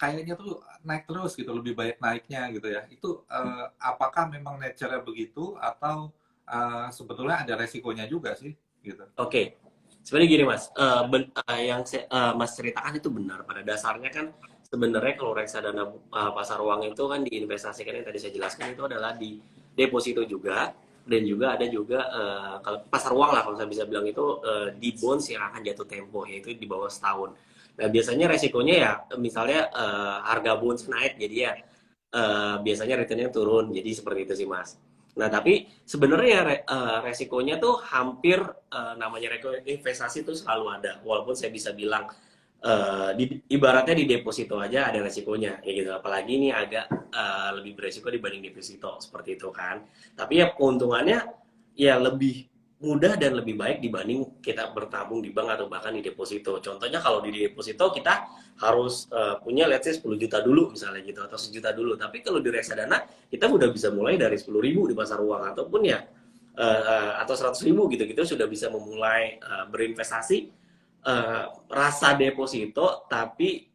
kayaknya tuh naik terus gitu, lebih banyak naiknya gitu ya. Itu apakah memang nature-nya begitu atau sebetulnya ada resikonya juga sih gitu. Oke, sebenarnya gini mas, yang mas ceritakan itu benar. Pada dasarnya kan sebenarnya kalau reksadana pasar uang itu kan diinvestasikan, yang tadi saya jelaskan itu adalah di deposito juga, dan juga ada juga kalau pasar uang lah kalau saya bisa bilang itu di bonds yang akan jatuh tempo, yaitu di bawah setahun. Nah biasanya resikonya ya misalnya harga bonds naik, jadi ya biasanya returnnya turun, jadi seperti itu sih mas. Nah, tapi sebenarnya resikonya tuh hampir namanya investasi tuh selalu ada. Walaupun saya bisa bilang ibaratnya di deposito aja ada resikonya, kayak gitu. Apalagi ini agak lebih beresiko dibanding deposito seperti itu kan. Tapi ya keuntungannya ya lebih mudah dan lebih baik dibanding kita bertabung di bank atau bahkan di deposito. Contohnya kalau di deposito kita harus punya let's say 10 juta dulu misalnya gitu, atau 1 juta dulu. Tapi kalau di reksadana kita udah bisa mulai dari 10.000 di pasar uang, ataupun ya atau 100.000 gitu, kita sudah bisa memulai berinvestasi rasa deposito tapi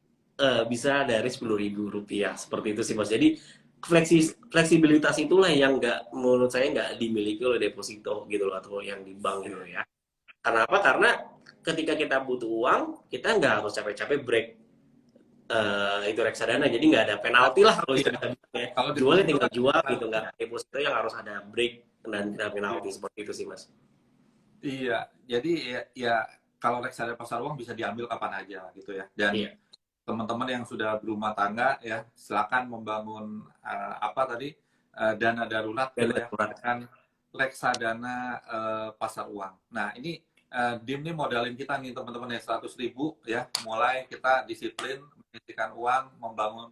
bisa dari 10.000 rupiah seperti itu sih mas. Jadi fleksibilitas itulah yang nggak, menurut saya nggak dimiliki oleh deposito gitu loh, atau yang di bank gitu ya. Karena apa? Karena ketika kita butuh uang, kita nggak harus capek-capek break itu reksadana, jadi nggak ada penalti lah kalau Iya. bisa bilang ya. Kalau Jualnya deposito tinggal kan jual gitu, penalti nggak ya. deposito yang harus ada break dan tidak penalti Iya. seperti itu sih mas. Iya. Jadi ya kalau reksadana pasar uang bisa diambil kapan aja gitu ya. Dan Iya. teman-teman yang sudah berumah tangga ya silakan membangun apa tadi dana darurat Dan gitu ya dengan reksadana pasar uang. Nah ini DIM nih modalin kita nih teman-teman ya 100.000 ya, mulai kita disiplin menyisihkan uang, membangun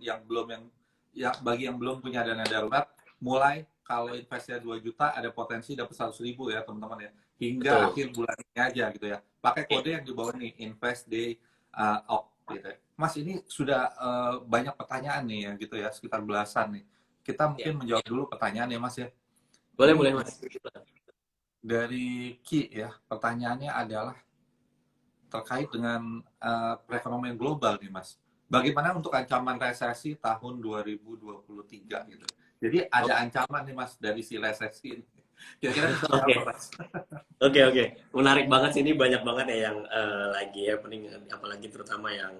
bagi yang belum punya dana darurat, mulai kalau investnya 2 juta ada potensi dapat 100.000 ya teman-teman ya, hingga Betul. akhir bulan ini aja gitu ya. Pakai kode yang di bawah nih, invest day off gitu ya. Mas ini sudah banyak pertanyaan nih ya gitu ya, sekitar belasan nih. Kita Ya. mungkin menjawab dulu pertanyaan ya Mas ya. Boleh, Ini boleh mas. dari Ki ya, pertanyaannya adalah terkait dengan perekonomian global nih Mas. Bagaimana untuk ancaman resesi tahun 2023 gitu. Jadi ada ancaman nih Mas dari si resesi ini. Kira-kira seperti Oke. apa Mas? Oke. Menarik banget sih, ini banyak banget ya yang lagi ya, pening, apalagi terutama yang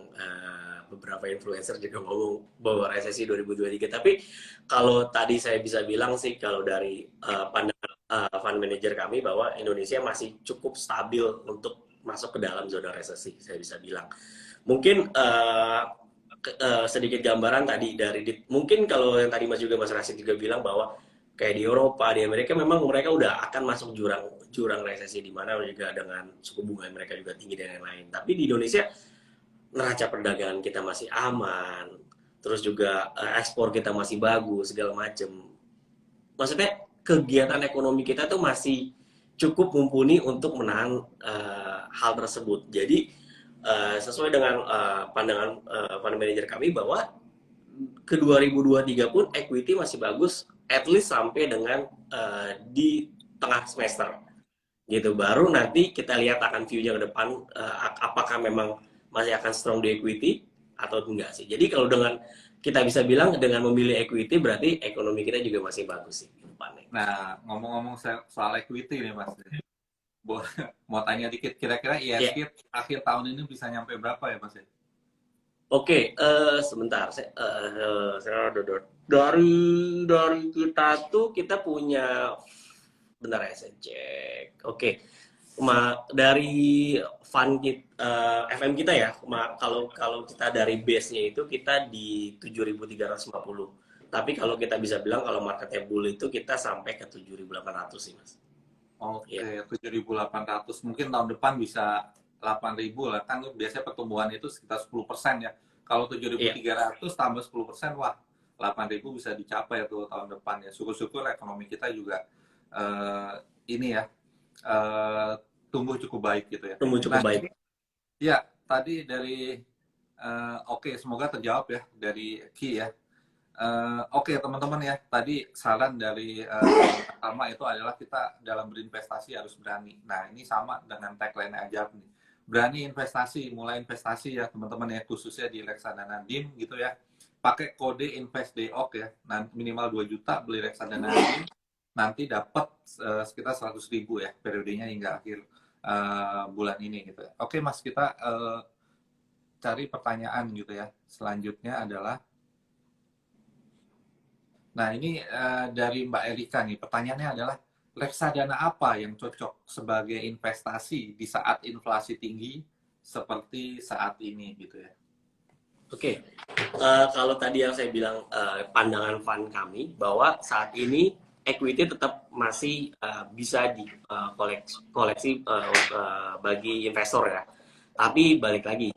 beberapa influencer juga ngomong bahwa resesi 2023. Tapi kalau tadi saya bisa bilang sih, kalau dari pandangan fund manager kami, bahwa Indonesia masih cukup stabil untuk masuk ke dalam zona resesi, saya bisa bilang. Mungkin sedikit gambaran tadi dari mungkin kalau yang tadi Mas Rasid juga bilang bahwa Kayak di Eropa, di Amerika memang mereka udah akan masuk jurang jurang resesi di mana juga dengan suku bunga mereka juga tinggi dan lain-lain. Tapi di Indonesia neraca perdagangan kita masih aman, terus juga ekspor kita masih bagus segala macem. Maksudnya kegiatan ekonomi kita tuh masih cukup mumpuni untuk menahan hal tersebut. Jadi sesuai dengan pandangan fund manager kami bahwa ke 2023 pun equity masih bagus, at least sampai dengan di tengah semester gitu. Baru nanti kita lihat akan view-nya ke depan, apakah memang masih akan strong di equity atau enggak sih. Jadi kalau dengan kita bisa bilang dengan memilih equity berarti ekonomi kita juga masih bagus sih ke depannya. Nah, ngomong-ngomong soal equity nih Mas, Bo- mau tanya dikit, kira-kira Ya. ISG akhir tahun ini bisa nyampe berapa ya Mas? Oke, sebentar. Dari kita tuh kita punya, bentar ya saya cek. Oke, dari fund FM kita ya, kalau kalau kita dari base-nya itu kita di 7.350. Tapi kalau kita bisa bilang kalau marketnya bull itu kita sampai ke 7.800 sih mas. Oke, Ya, 7.800. Mungkin tahun depan bisa 8.000 lah. Kan biasanya pertumbuhan itu sekitar 10% ya. Kalau iya, 7.300 tambah 10%, wah 8.000 bisa dicapai tuh tahun depan ya. Syukur-syukur ekonomi kita juga eh, ini ya, eh, tumbuh cukup baik gitu ya. tumbuh Nah, cukup baik. ya tadi dari, oke, semoga terjawab ya dari Ki ya. Oke teman-teman ya, tadi saran dari yang pertama itu adalah kita dalam berinvestasi harus berani. Nah ini sama dengan tagline aja nih. Berani investasi, mulai investasi ya teman-teman ya, khususnya di reksadana DIM gitu ya. Pakai kode InvestDOC ya, nanti minimal 2 juta beli reksadana DIM, nanti dapat sekitar 100.000 ya periodenya hingga akhir bulan ini gitu ya. Oke Mas, kita cari pertanyaan gitu ya. Selanjutnya adalah, nah, ini dari Mbak Erika nih. Pertanyaannya adalah, reksadana apa yang cocok sebagai investasi di saat inflasi tinggi seperti saat ini gitu ya? Oke, kalau tadi yang saya bilang pandangan fund kami bahwa saat ini equity tetap masih bisa di koleksi bagi investor ya. Tapi balik lagi,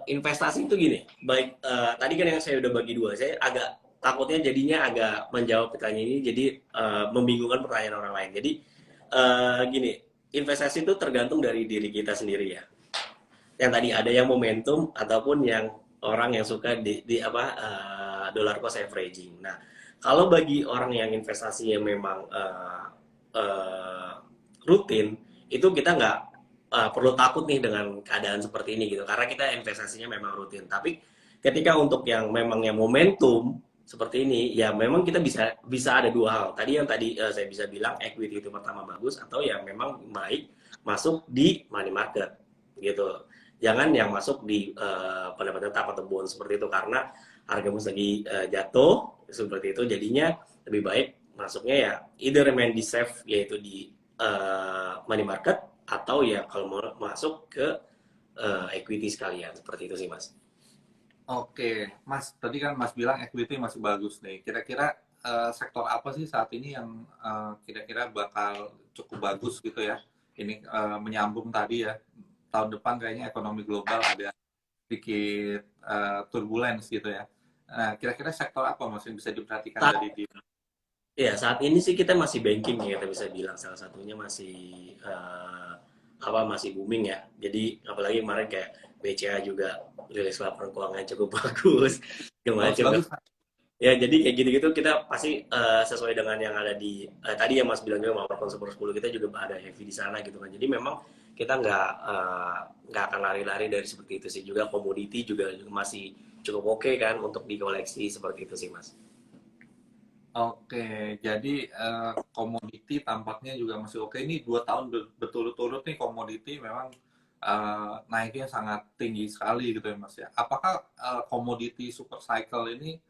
investasi itu gini, baik tadi kan yang saya udah bagi dua, saya agak takutnya jadinya agak menjawab pertanyaan ini jadi membingungkan pertanyaan orang lain. Jadi gini, investasi itu tergantung dari diri kita sendiri ya, yang tadi ada yang momentum ataupun yang orang yang suka di apa dollar cost averaging. Nah, kalau bagi orang yang investasinya memang rutin, itu kita nggak perlu takut nih dengan keadaan seperti ini gitu, karena kita investasinya memang rutin. Tapi ketika untuk yang memang yang momentum seperti ini, ya memang kita bisa bisa ada dua hal. Tadi yang tadi saya bisa bilang equity itu pertama bagus, atau yang memang baik masuk di money market gitu. Jangan yang masuk di pendapat tetap atau bond seperti itu, karena harga emas lagi jatuh seperti itu, jadinya lebih baik masuknya ya either remain di safe, yaitu di money market, atau ya kalau mau masuk ke equity sekalian seperti itu sih mas. Oke, Mas, tadi kan Mas bilang equity masih bagus nih. Kira-kira sektor apa sih saat ini yang kira-kira bakal cukup bagus gitu ya? Ini menyambung tadi ya, tahun depan kayaknya ekonomi global ada sedikit turbulence gitu ya. Nah, kira-kira sektor apa Mas yang bisa diperhatikan dari di. Ya, saat ini sih kita masih banking ya, kita bisa bilang salah satunya masih apa masih booming ya. Jadi apalagi kemarin kayak BCA juga rilis laporan keuangan cukup bagus, Bagus, macam. bagus. Ya, jadi kayak gitu-gitu kita pasti sesuai dengan yang ada di tadi yang Mas bilang juga Mawar Consumer 10 kita juga ada heavy di sana gitu kan. Jadi memang kita nggak akan lari-lari dari seperti itu sih. Juga komoditi juga masih cukup oke kan untuk dikoleksi seperti itu sih Mas. Oke, jadi komoditi tampaknya juga masih oke. Ini 2 tahun berturut-turut nih komoditi memang naiknya sangat tinggi sekali gitu ya Mas ya. Apakah komoditi super cycle ini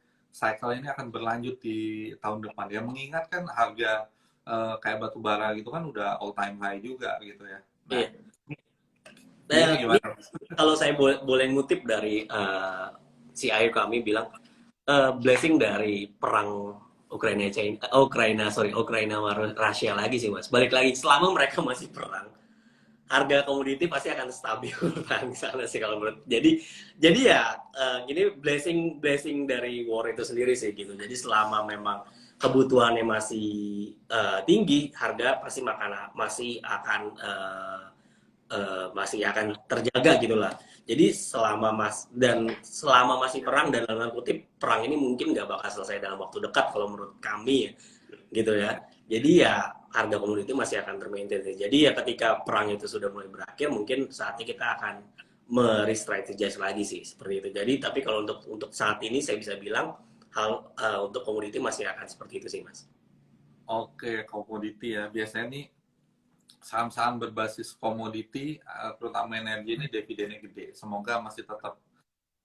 akan berlanjut di tahun depan ya? Mengingat kan harga kayak batu bara gitu kan udah all time high juga gitu ya. Nah, Iya. ini Ini gimana? kalau saya boleh ngutip dari CIO kami bilang blessing dari perang Ukraina sama Rusia lagi sih Mas. Balik lagi, selama mereka masih perang, harga komoditi pasti akan stabil kan sana sih kalau menurut. Jadi ya ini blessing blessing dari war itu sendiri sih gitu. Jadi selama memang kebutuhannya masih tinggi, harga pasti masih akan terjaga gitulah. Jadi selama masih perang dan dalam kutip perang ini mungkin nggak bakal selesai dalam waktu dekat kalau menurut kami ya, gitu ya. Jadi ya harga komoditi masih akan termaintain. Jadi ya ketika perang itu sudah mulai berakhir, mungkin saatnya kita akan merestrategize lagi sih seperti itu. Jadi tapi kalau untuk saat ini saya bisa bilang untuk komoditi masih akan seperti itu sih Mas. Oke, komoditi ya. Biasanya nih saham-saham berbasis komoditi, terutama energi ini dividennya gede. Semoga masih tetap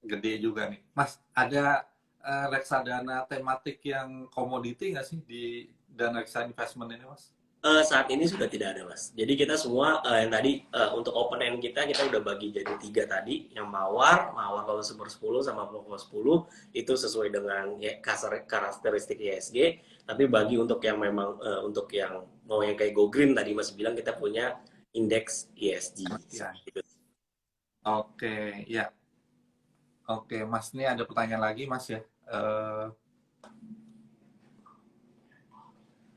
gede juga nih. Mas, ada reksadana tematik yang komoditi nggak sih di dana reksadana investment ini, Mas? Saat ini sudah tidak ada mas. Jadi kita semua yang tadi untuk open end kita udah bagi jadi 3 tadi. Yang mawar kalau super 10 sama pokok 10 itu sesuai dengan ya, karakteristik ISG. Tapi bagi untuk yang memang untuk yang mau yang kayak go green tadi mas bilang kita punya indeks ESG. Ya. Gitu. Oke, ya. Oke, Mas, ini ada pertanyaan lagi, Mas ya.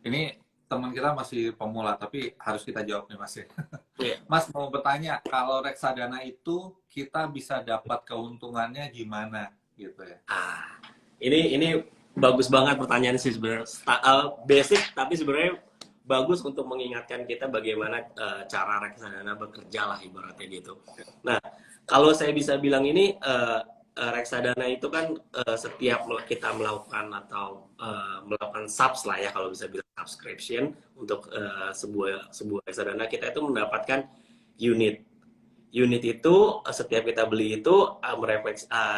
Ini teman kita masih pemula, tapi harus kita jawab nih, Mas ya. Yeah. Mas mau bertanya, kalau reksadana itu kita bisa dapat keuntungannya gimana, gitu ya? Ini bagus banget pertanyaan sih sebenarnya. Basic, tapi sebenarnya bagus untuk mengingatkan kita bagaimana cara reksadana bekerja lah ibaratnya gitu. Nah, kalau saya bisa bilang ini reksadana itu kan setiap kita melakukan atau melakukan subs lah ya kalau bisa bilang subscription untuk sebuah reksadana kita itu mendapatkan unit itu setiap kita beli itu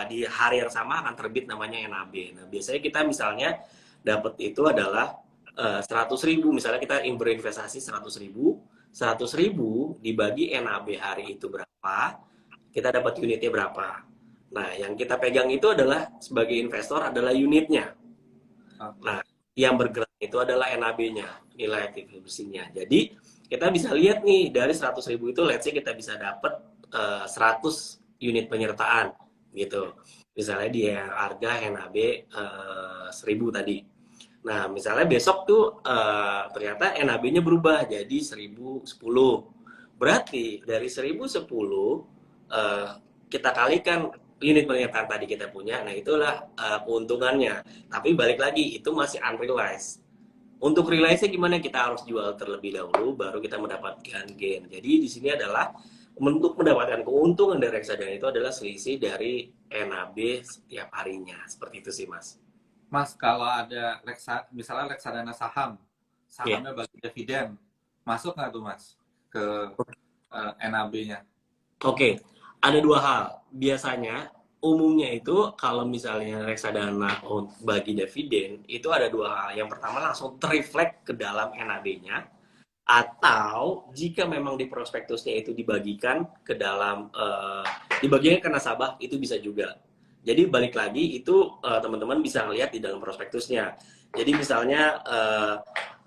di hari yang sama akan terbit namanya NAB. Nah biasanya kita misalnya dapat itu adalah 100.000 misalnya kita berinvestasi 100.000 dibagi NAB hari itu berapa kita dapat unitnya berapa. Nah, yang kita pegang itu adalah sebagai investor adalah unitnya. Nah, yang bergerak itu adalah NAB-nya, nilai aktif bersihnya. Jadi, kita bisa lihat nih, dari 100.000 itu, let's say kita bisa dapat 100 unit penyertaan, gitu. Misalnya di harga NAB 1.000 tadi. Nah, misalnya besok tuh ternyata NAB-nya berubah jadi 1.010. Berarti dari 1.010 kita kalikan unit penyertaan tadi kita punya, nah itulah keuntungannya. Tapi balik lagi, itu masih unrealized. Untuk realize-nya gimana? Kita harus jual terlebih dahulu, baru kita mendapatkan gain. Jadi di sini adalah untuk mendapatkan keuntungan dari reksadana itu adalah selisih dari NAB setiap harinya. Seperti itu sih, Mas. Mas, kalau ada misalnya reksadana sahamnya bagi dividen, masuk nggak tuh Mas ke NAB-nya? Oke, ada dua hal. Biasanya, umumnya itu kalau misalnya reksadana bagi dividen, itu ada dua hal. Yang pertama langsung terreflect ke dalam NAB-nya, atau jika memang di prospektusnya itu dibagikan ke dalam, dibagikan ke nasabah, itu bisa juga. Jadi balik lagi, itu teman-teman bisa lihat di dalam prospektusnya. Jadi misalnya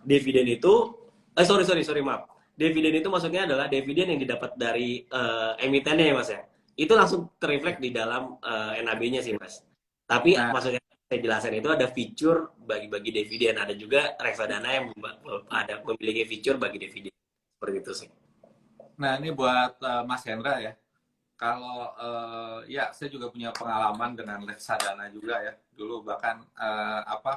dividen itu, sorry maaf. Dividen itu maksudnya adalah dividen yang didapat dari emitennya ya Mas ya. Itu langsung terreflect di dalam NAB-nya sih Mas. Tapi maksudnya saya jelaskan itu ada fitur bagi dividen. Ada juga reksadana yang memiliki fitur bagi dividen. Seperti itu sih. Nah ini buat Mas Hendra ya. Kalau ya saya juga punya pengalaman dengan reksadana juga ya. Dulu bahkan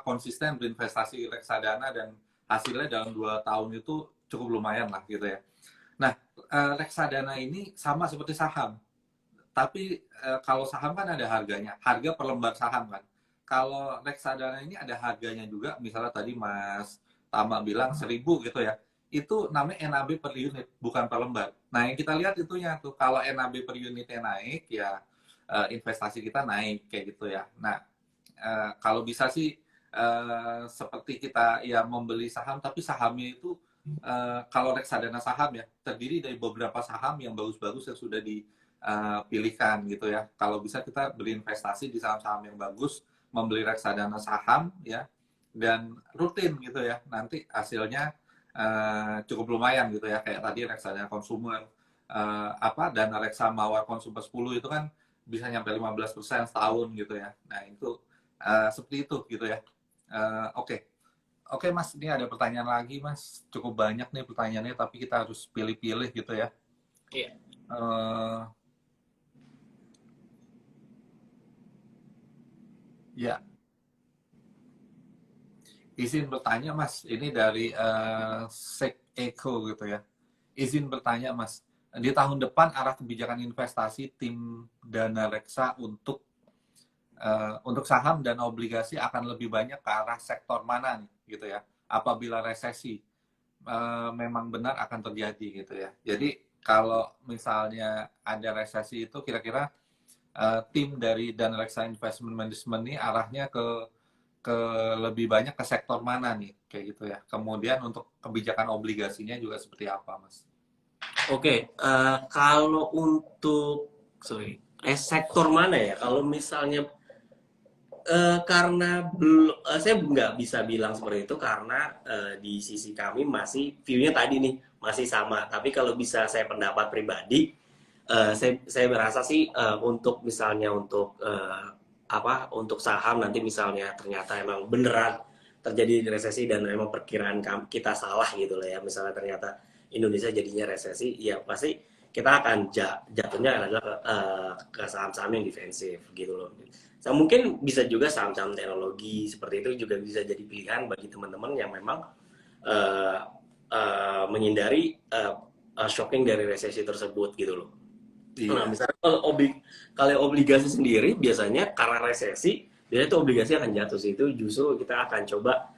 konsisten berinvestasi reksadana dan hasilnya dalam 2 tahun itu cukup lumayan lah gitu ya. Nah, reksadana ini sama seperti saham. Tapi kalau saham kan ada harganya, harga per lembar saham kan. Kalau reksadana ini ada harganya juga, misalnya tadi Mas Tama bilang 1.000 gitu ya. Itu namanya NAB per unit, bukan per lembar. Nah, yang kita lihat itunya tuh, kalau NAB per unitnya naik, ya investasi kita naik kayak gitu ya. Nah, kalau bisa sih seperti kita ya membeli saham, tapi sahamnya itu kalau reksadana saham ya terdiri dari beberapa saham yang bagus-bagus yang sudah dipilihkan gitu ya. Kalau bisa kita berinvestasi di saham-saham yang bagus, membeli reksadana saham ya dan rutin gitu ya, nanti hasilnya cukup lumayan gitu ya. Kayak tadi reksadana konsumer, dana reksa mawar konsumer 10 itu kan bisa nyampe 15% setahun gitu ya. Nah itu seperti itu gitu ya. Oke. Oke Mas, ini ada pertanyaan lagi Mas. Cukup banyak nih pertanyaannya, tapi kita harus pilih-pilih gitu ya. Iya. Ya, izin bertanya Mas. Ini dari Sek Eko gitu ya. Izin bertanya Mas. Di tahun depan arah kebijakan investasi tim dana reksa untuk saham dan obligasi akan lebih banyak ke arah sektor mana nih gitu ya. Apabila resesi memang benar akan terjadi gitu ya. Jadi kalau misalnya ada resesi itu kira-kira tim dari Dana Reksa Investment Management ini arahnya ke lebih banyak ke sektor mana nih kayak gitu ya. Kemudian untuk kebijakan obligasinya juga seperti apa, Mas? Oke, kalau untuk sektor mana ya? Kalau misalnya karena belum, saya nggak bisa bilang seperti itu karena di sisi kami masih view-nya tadi nih masih sama. Tapi kalau bisa saya pendapat pribadi, saya merasa sih untuk misalnya untuk untuk saham nanti misalnya ternyata emang beneran terjadi resesi dan emang perkiraan kita salah gitu lah ya, misalnya ternyata Indonesia jadinya resesi, ya pasti kita akan jatuhnya adalah ke saham-saham yang defensif gitu loh. Mungkin bisa juga saham-saham teknologi seperti itu juga bisa jadi pilihan bagi teman-teman yang memang uh, menghindari shocking dari resesi tersebut gitu loh. Nah, Iya. misalnya kalau obligasi sendiri biasanya karena resesi, biasanya itu obligasi akan jatuh sih. Itu justru kita akan coba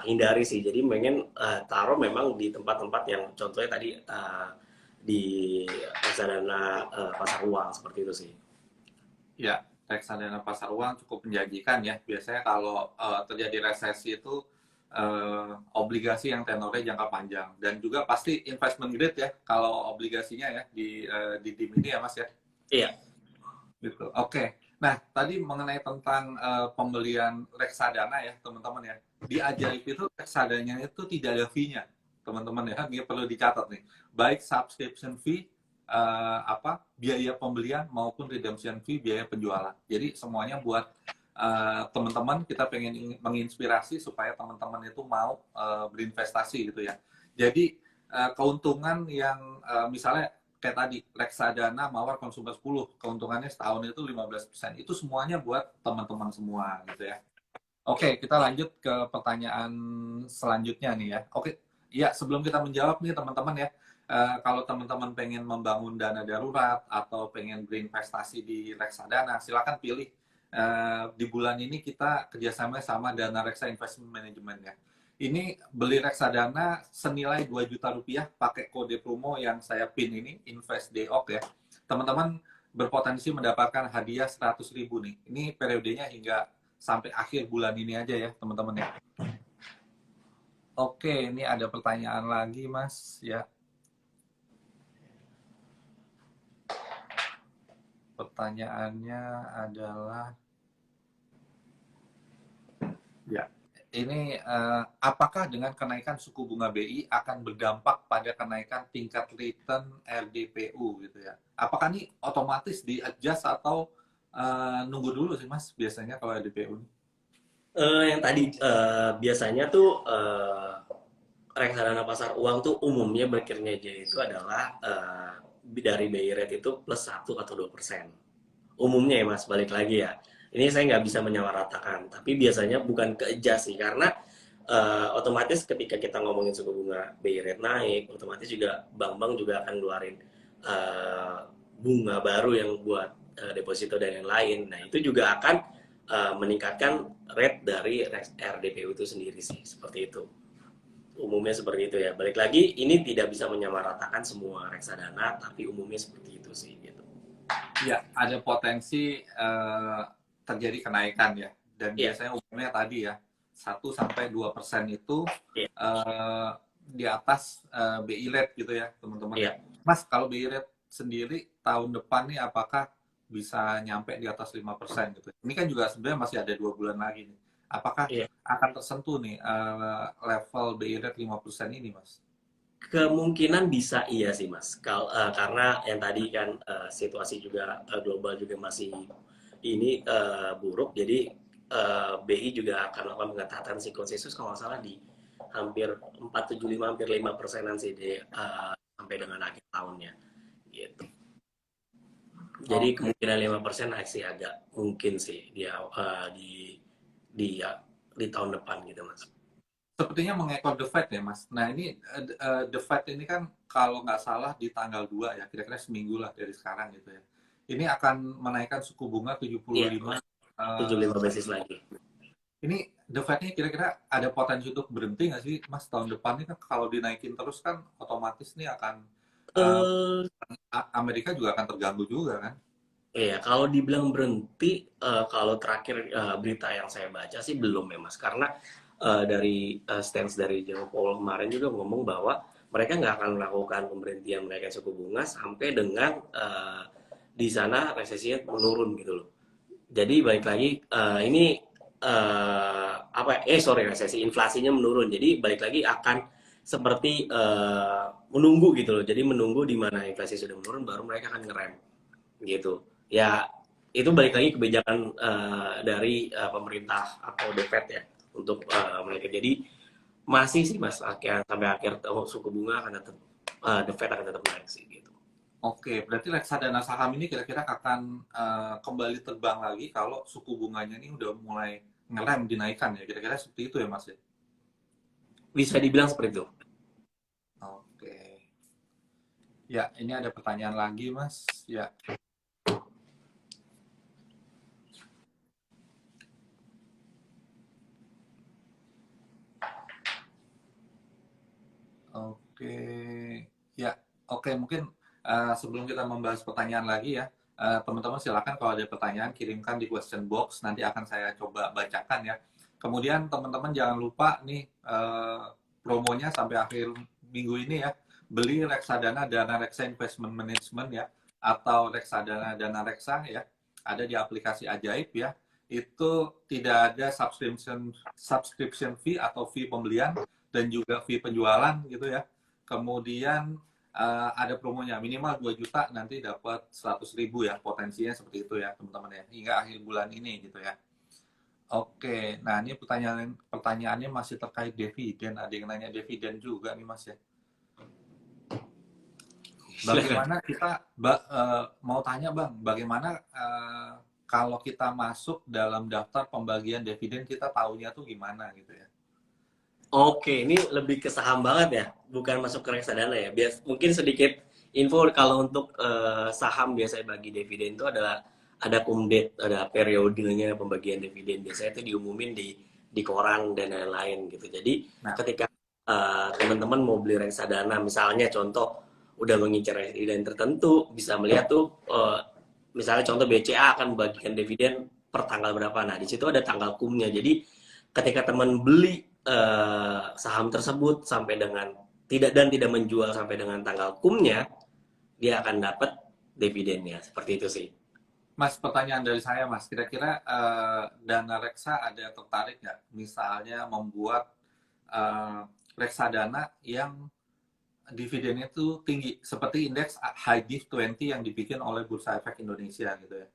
hindari sih. Jadi pengen taruh memang di tempat-tempat yang contohnya tadi di reksadana pasar uang seperti itu sih. Ya, reksadana pasar uang cukup menjanjikan ya. Biasanya kalau terjadi resesi itu obligasi yang tenornya jangka panjang dan juga pasti investment grade ya kalau obligasinya ya di DIM ini ya Mas ya. Iya. Gitu. Oke. Nah, tadi mengenai tentang pembelian reksadana ya, teman-teman ya. Di Ajaib itu reksadanya itu tidak ada fee-nya, teman-teman ya. Ini perlu dicatat nih. Baik subscription fee, biaya pembelian maupun redemption fee, biaya penjualan. Jadi semuanya buat teman-teman, kita pengen menginspirasi supaya teman-teman itu mau berinvestasi gitu ya. Jadi keuntungan yang misalnya kayak tadi reksadana mawar konsumer 10 keuntungannya setahun itu 15%, itu semuanya buat teman-teman semua gitu ya. Oke, kita lanjut ke pertanyaan selanjutnya nih ya. Oke, ya sebelum kita menjawab nih teman-teman ya, kalau teman-teman pengen membangun dana darurat atau pengen berinvestasi di reksadana, silakan pilih. Di bulan ini kita kerjasama sama Dana Reksa Investment Management ya. Ini beli reksadana senilai 2 juta rupiah pakai kode promo yang saya pin ini, InvestDeok ya. Teman-teman berpotensi mendapatkan hadiah 100.000 nih. Ini periodenya hingga sampai akhir bulan ini aja ya, teman-teman ya. Oke, ini ada pertanyaan lagi, Mas ya. Pertanyaannya adalah ya, ini apakah dengan kenaikan suku bunga BI akan berdampak pada kenaikan tingkat return RDPU gitu ya? Apakah ini otomatis di-adjust atau nunggu dulu sih Mas biasanya kalau RDPU? Yang tadi biasanya tuh reksadana pasar uang tuh umumnya berkinerja itu adalah dari BI rate itu plus 1 atau 2%. Umumnya ya Mas, balik lagi ya. Ini saya nggak bisa menyamaratakan, tapi biasanya bukan ke-adjust sih, karena otomatis ketika kita ngomongin suku bunga BI rate naik, otomatis juga bank-bank juga akan ngeluarin bunga baru yang buat deposito dan yang lain. Nah, itu juga akan meningkatkan rate dari RDPU itu sendiri sih, seperti itu. Umumnya seperti itu ya. Balik lagi, ini tidak bisa menyamaratakan semua reksadana, tapi umumnya seperti itu sih gitu. Ya, ada potensi terjadi kenaikan ya. Dan Ya. biasanya umumnya tadi ya, 1-2% itu Ya. Di atas BI rate gitu ya, teman-teman. Ya. Mas, kalau BI rate sendiri tahun depan nih apakah bisa nyampe di atas 5% gitu? Ini kan juga sebenarnya masih ada 2 bulan lagi nih. Apakah Iya. akan tersentuh nih level BI rate 5% ini, Mas? Kemungkinan bisa iya sih Mas. Karena yang tadi kan situasi juga global juga masih ini buruk, jadi BI juga akan melakukan pengetatan si konsensus kalau nggak salah di hampir 4,75 hampir 5%-an sih sampai dengan akhir tahunnya gitu. Jadi Oke. kemungkinan 5% naik sih agak mungkin sih dia di di tahun depan gitu Mas. Sepertinya mengekor The Fed ya, Mas. Nah, ini The Fed ini kan kalau nggak salah di tanggal 2 ya, kira-kira seminggu lah dari sekarang gitu ya. Ini akan menaikkan suku bunga Iya, 75. 75 basis lagi. Ini The Fed ini kira-kira ada potensi untuk berhenti nggak sih, Mas? Tahun depan ini kan kalau dinaikin terus kan otomatis nih akan eh, Eh Amerika juga akan terganggu juga kan? Iya, kalau dibilang berhenti, kalau terakhir berita yang saya baca sih belum ya Mas, karena dari stance dari Jerome Powell kemarin juga ngomong bahwa mereka nggak akan melakukan pemberhentian menaikkan suku bunga sampai dengan di sana resesinya menurun gitu loh. Jadi balik lagi ini sorry, resesi inflasinya menurun. Jadi balik lagi akan seperti menunggu gitu loh. Jadi menunggu di mana inflasi sudah menurun baru mereka akan ngerem gitu ya. Itu balik lagi kebijakan dari pemerintah atau The Fed ya untuk mereka. Jadi masih sih Mas sampai akhir tahun suku bunga akan tetap The Fed akan tetap naik sih gitu. Oke, berarti reksadana saham ini kira-kira akan kembali terbang lagi kalau suku bunganya ini udah mulai ngerem dinaikkan ya. Kira-kira seperti itu ya, Mas ya? Bisa dibilang seperti itu. Oke. Ya, ini ada pertanyaan lagi, Mas. Ya, oke. Ya, oke. Mungkin sebelum kita membahas pertanyaan lagi ya, teman-teman silakan kalau ada pertanyaan kirimkan di question box. Nanti akan saya coba bacakan ya. Kemudian teman-teman jangan lupa nih promonya sampai akhir minggu ini ya. Beli reksadana Dana Reksa Investment Management ya, atau reksadana Dana Reksa ya. Ada di aplikasi Ajaib ya. Itu tidak ada subscription fee atau fee pembelian dan juga fee penjualan gitu ya. Kemudian ada promonya minimal 2 juta nanti dapat 100.000 ya, potensinya seperti itu ya teman-teman ya, hingga akhir bulan ini gitu ya. Oke, nah ini pertanyaannya masih terkait dividen, ada yang nanya dividen juga nih Mas ya. Bagaimana kita mau tanya Bang, bagaimana kalau kita masuk dalam daftar pembagian dividen kita taunya tuh gimana gitu ya? Oke, ini lebih ke saham banget ya, bukan masuk ke reksadana ya. Mungkin sedikit info kalau untuk saham biasanya bagi dividen itu adalah ada cum-date, ada periodenya pembagian dividen. Biasanya itu diumumin di koran dan lain-lain gitu. Jadi Nah, ketika teman-teman mau beli reksadana, misalnya contoh udah mengincar dividen tertentu, bisa melihat tuh misalnya contoh BCA akan membagikan dividen per tanggal berapa. Nah, di situ ada tanggal kumnya. Jadi ketika teman beli saham tersebut sampai dengan tidak menjual sampai dengan tanggal kumnya, dia akan dapat dividennya. Seperti itu sih. Mas, pertanyaan dari saya, Mas. Kira-kira Dana Reksa ada tertarik nggak? Misalnya membuat reksadana yang dividennya itu tinggi, seperti indeks High Div 20 yang dibikin oleh Bursa Efek Indonesia gitu ya.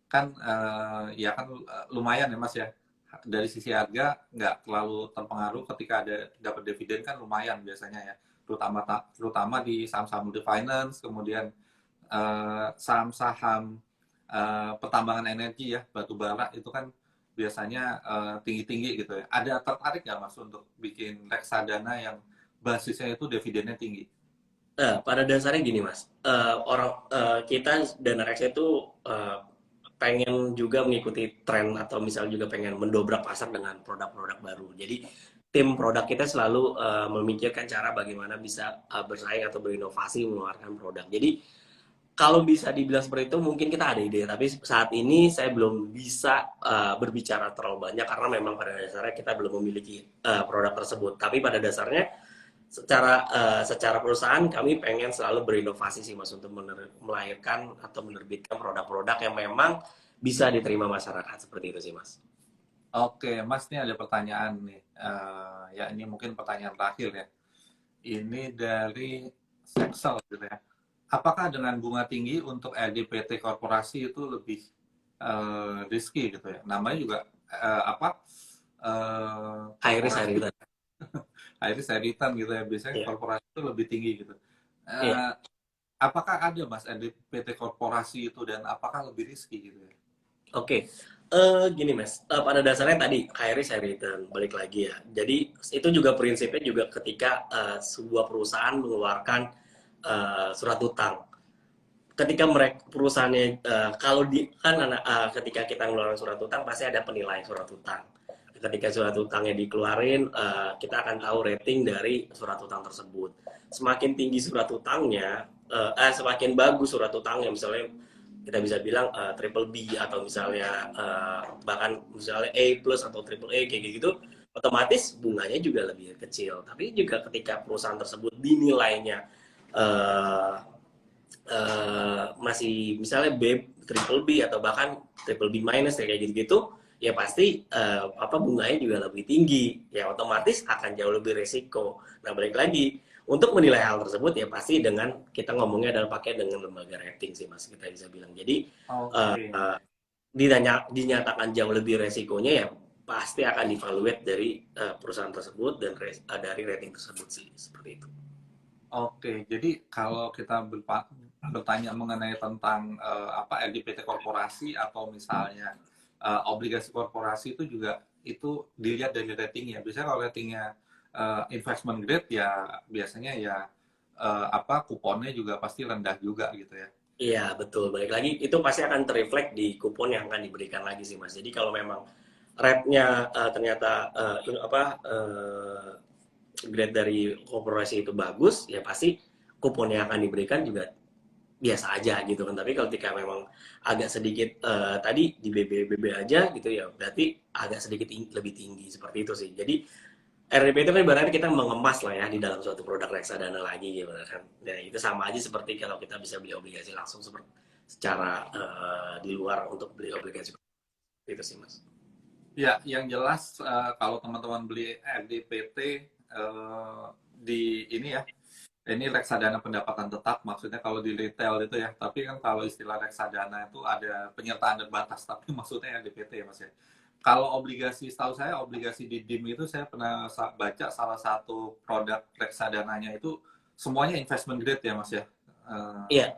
Kan ya kan lumayan ya Mas ya. Dari sisi harga nggak terlalu terpengaruh ketika ada dapat dividen kan lumayan biasanya ya. Terutama di saham-saham multi finance, kemudian saham-saham pertambangan energi ya, batu bara itu kan biasanya tinggi-tinggi gitu ya. Ada tertarik nggak Mas untuk bikin reksadana yang basisnya itu dividennya tinggi? Pada dasarnya gini mas, kita dana reksa itu pengen juga mengikuti tren atau misalnya juga pengen mendobrak pasar dengan produk-produk baru. Jadi tim produk kita selalu memikirkan cara bagaimana bisa bersaing atau berinovasi mengeluarkan produk. Jadi kalau bisa dibilang seperti itu mungkin kita ada ide, tapi saat ini saya belum bisa berbicara terlalu banyak karena memang pada dasarnya kita belum memiliki produk tersebut. Tapi pada dasarnya secara perusahaan kami pengen selalu berinovasi sih mas untuk melahirkan atau menerbitkan produk-produk yang memang bisa diterima masyarakat seperti itu sih mas. Oke, Mas, ini ada pertanyaan nih. Ya ini mungkin pertanyaan terakhir ya. Ini dari Sexel gitu ya. Apakah dengan bunga tinggi untuk LDPT korporasi itu lebih risky gitu ya? Namanya juga apa? High risk, high Korporasi return. akhirnya saya return gitu ya. Biasanya Iya. korporasi itu lebih tinggi gitu. Iya. Eh, apakah ada Mas LDPT korporasi itu dan apakah lebih risky gitu ya? Oke, gini Mas, pada dasarnya tadi high risk high return, balik lagi ya. Jadi itu juga prinsipnya juga ketika sebuah perusahaan mengeluarkan surat utang. Ketika mereka perusahaannya kalau di kan ketika kita mengeluarkan surat utang pasti ada penilaian surat utang. Ketika surat utangnya dikeluarin, kita akan tahu rating dari surat utang tersebut. Semakin tinggi surat utangnya, semakin bagus surat utangnya. Misalnya kita bisa bilang triple B atau misalnya bahkan misalnya A plus atau triple A kayak gitu, otomatis bunganya juga lebih kecil. Tapi juga ketika perusahaan tersebut dinilainya uh, masih misalnya B triple B atau bahkan triple B minus kayak gitu-gitu, ya pasti apa bunganya juga lebih tinggi, ya otomatis akan jauh lebih resiko. Nah balik lagi untuk menilai hal tersebut ya pasti dengan kita ngomongnya adalah pakai dengan lembaga rating sih mas, kita bisa bilang. Jadi Oke. dinyatakan jauh lebih resikonya ya pasti akan evaluate dari perusahaan tersebut dan dari rating tersebut sih seperti itu. Oke, jadi kalau kita bertanya mengenai tentang apa LDPT korporasi atau misalnya obligasi korporasi itu juga itu dilihat dari ratingnya. Biasanya kalau ratingnya investment grade ya biasanya ya apa kuponnya juga pasti rendah juga gitu ya. Iya, betul. Balik lagi, itu pasti akan terreflect di kupon yang akan diberikan lagi sih, Mas. Jadi kalau memang rate-nya ternyata grade dari korporasi itu bagus, ya pasti kupon yang akan diberikan juga biasa aja gitu kan. Tapi kalau ketika memang agak sedikit tadi di BB aja gitu ya, berarti agak sedikit lebih tinggi seperti itu sih. Jadi RDP itu kan berarti kita mengemas lah ya di dalam suatu produk reksadana lagi gitu kan. Dan itu sama aja seperti kalau kita bisa beli obligasi langsung seperti secara di luar untuk beli obligasi itu sih mas. Ya, yang jelas kalau teman-teman beli LDPT di ini ya, ini reksadana pendapatan tetap, maksudnya kalau di retail itu ya. Tapi kan kalau istilah reksadana itu ada penyertaan terbatas, tapi maksudnya LDPT ya mas ya. Kalau obligasi, setahu saya obligasi di DIM itu saya pernah baca salah satu produk reksadananya itu semuanya investment grade ya mas ya. Iya,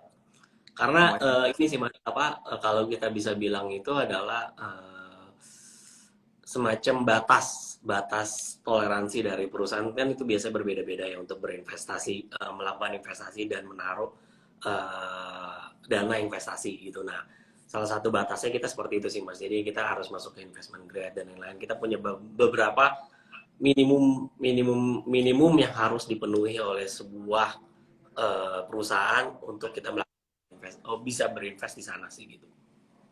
karena Semuanya. ini sih mas apa kalau kita bisa bilang itu adalah semacam batas batas toleransi dari perusahaan kan itu biasa berbeda-beda ya untuk berinvestasi melakukan investasi dan menaruh dana investasi gitu. Nah, salah satu batasnya kita seperti itu sih Mas. Jadi kita harus masuk ke investment grade dan lain-lain. Kita punya beberapa minimum yang harus dipenuhi oleh sebuah perusahaan untuk kita melakukan bisa berinvest di sana sih gitu.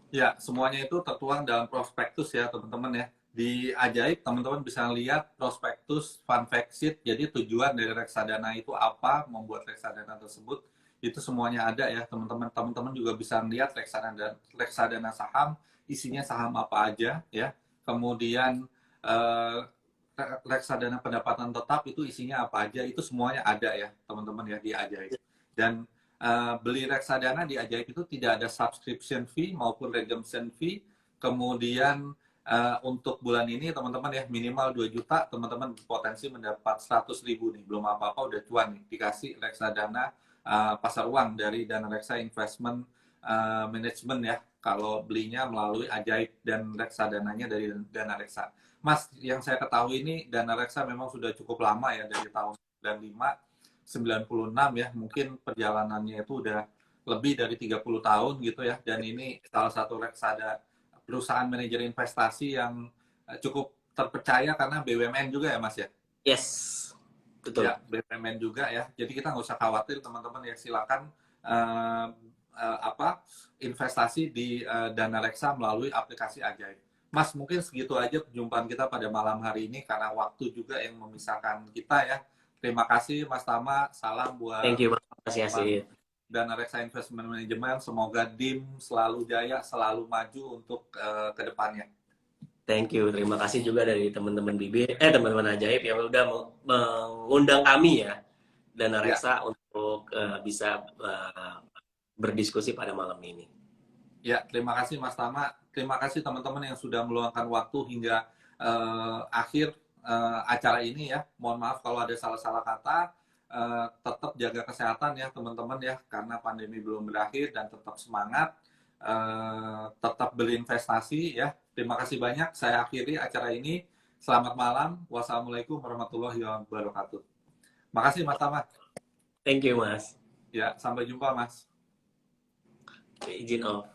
Ya, semuanya itu tertuang dalam prospektus ya, teman-teman ya. Di Ajaib, teman-teman bisa lihat prospektus fund fact sheet. Jadi tujuan dari reksadana itu apa, membuat reksadana tersebut, itu semuanya ada ya, teman-teman. Teman-teman juga bisa lihat reksadana saham, isinya saham apa aja ya. Kemudian eh, reksadana pendapatan tetap itu isinya apa aja, itu semuanya ada ya, teman-teman ya di Ajaib. Dan beli reksadana di Ajaib itu tidak ada subscription fee maupun redemption fee. Kemudian untuk bulan ini teman-teman ya minimal 2 juta, teman-teman potensi mendapat 100.000 nih. Belum apa-apa udah cuan nih dikasih reksadana pasar uang dari Dana Reksa Investment Management ya. Kalau belinya melalui Ajaib dan reksadananya dari Dana Reksa. Mas, yang saya ketahui ini Dana Reksa memang sudah cukup lama ya dari tahun 95 96 ya, mungkin perjalanannya itu udah lebih dari 30 tahun gitu ya, dan ini salah satu reksada perusahaan manajer investasi yang cukup terpercaya karena BUMN juga ya Mas ya? Yes, Ya, betul. BUMN juga ya, jadi kita nggak usah khawatir teman-teman ya, silakan apa investasi di Dana Reksa melalui aplikasi Ajaib. Mas, mungkin segitu aja perjumpaan kita pada malam hari ini karena waktu juga yang memisahkan kita ya. Terima kasih Mas Tama, salam Thank buat you, makasih teman Asyid. Dana Reksa Investment Management. Semoga DIM selalu jaya, selalu maju untuk kedepannya. Thank you. Terima kasih juga dari teman-teman teman-teman Ajaib yang udah mengundang kami ya dan Ya, Reksa untuk bisa berdiskusi pada malam ini. ya, terima kasih Mas Tama. Terima kasih teman-teman yang sudah meluangkan waktu hingga akhir acara ini ya. Mohon maaf kalau ada salah-salah kata. Tetap jaga kesehatan ya teman-teman ya, karena pandemi belum berakhir, dan tetap semangat. Tetap berinvestasi ya. Terima kasih banyak. Saya akhiri acara ini. Selamat malam. Wassalamualaikum warahmatullahi wabarakatuh. Makasih Mas Tama. Thank you, Mas. Ya, sampai jumpa Mas. Izin off.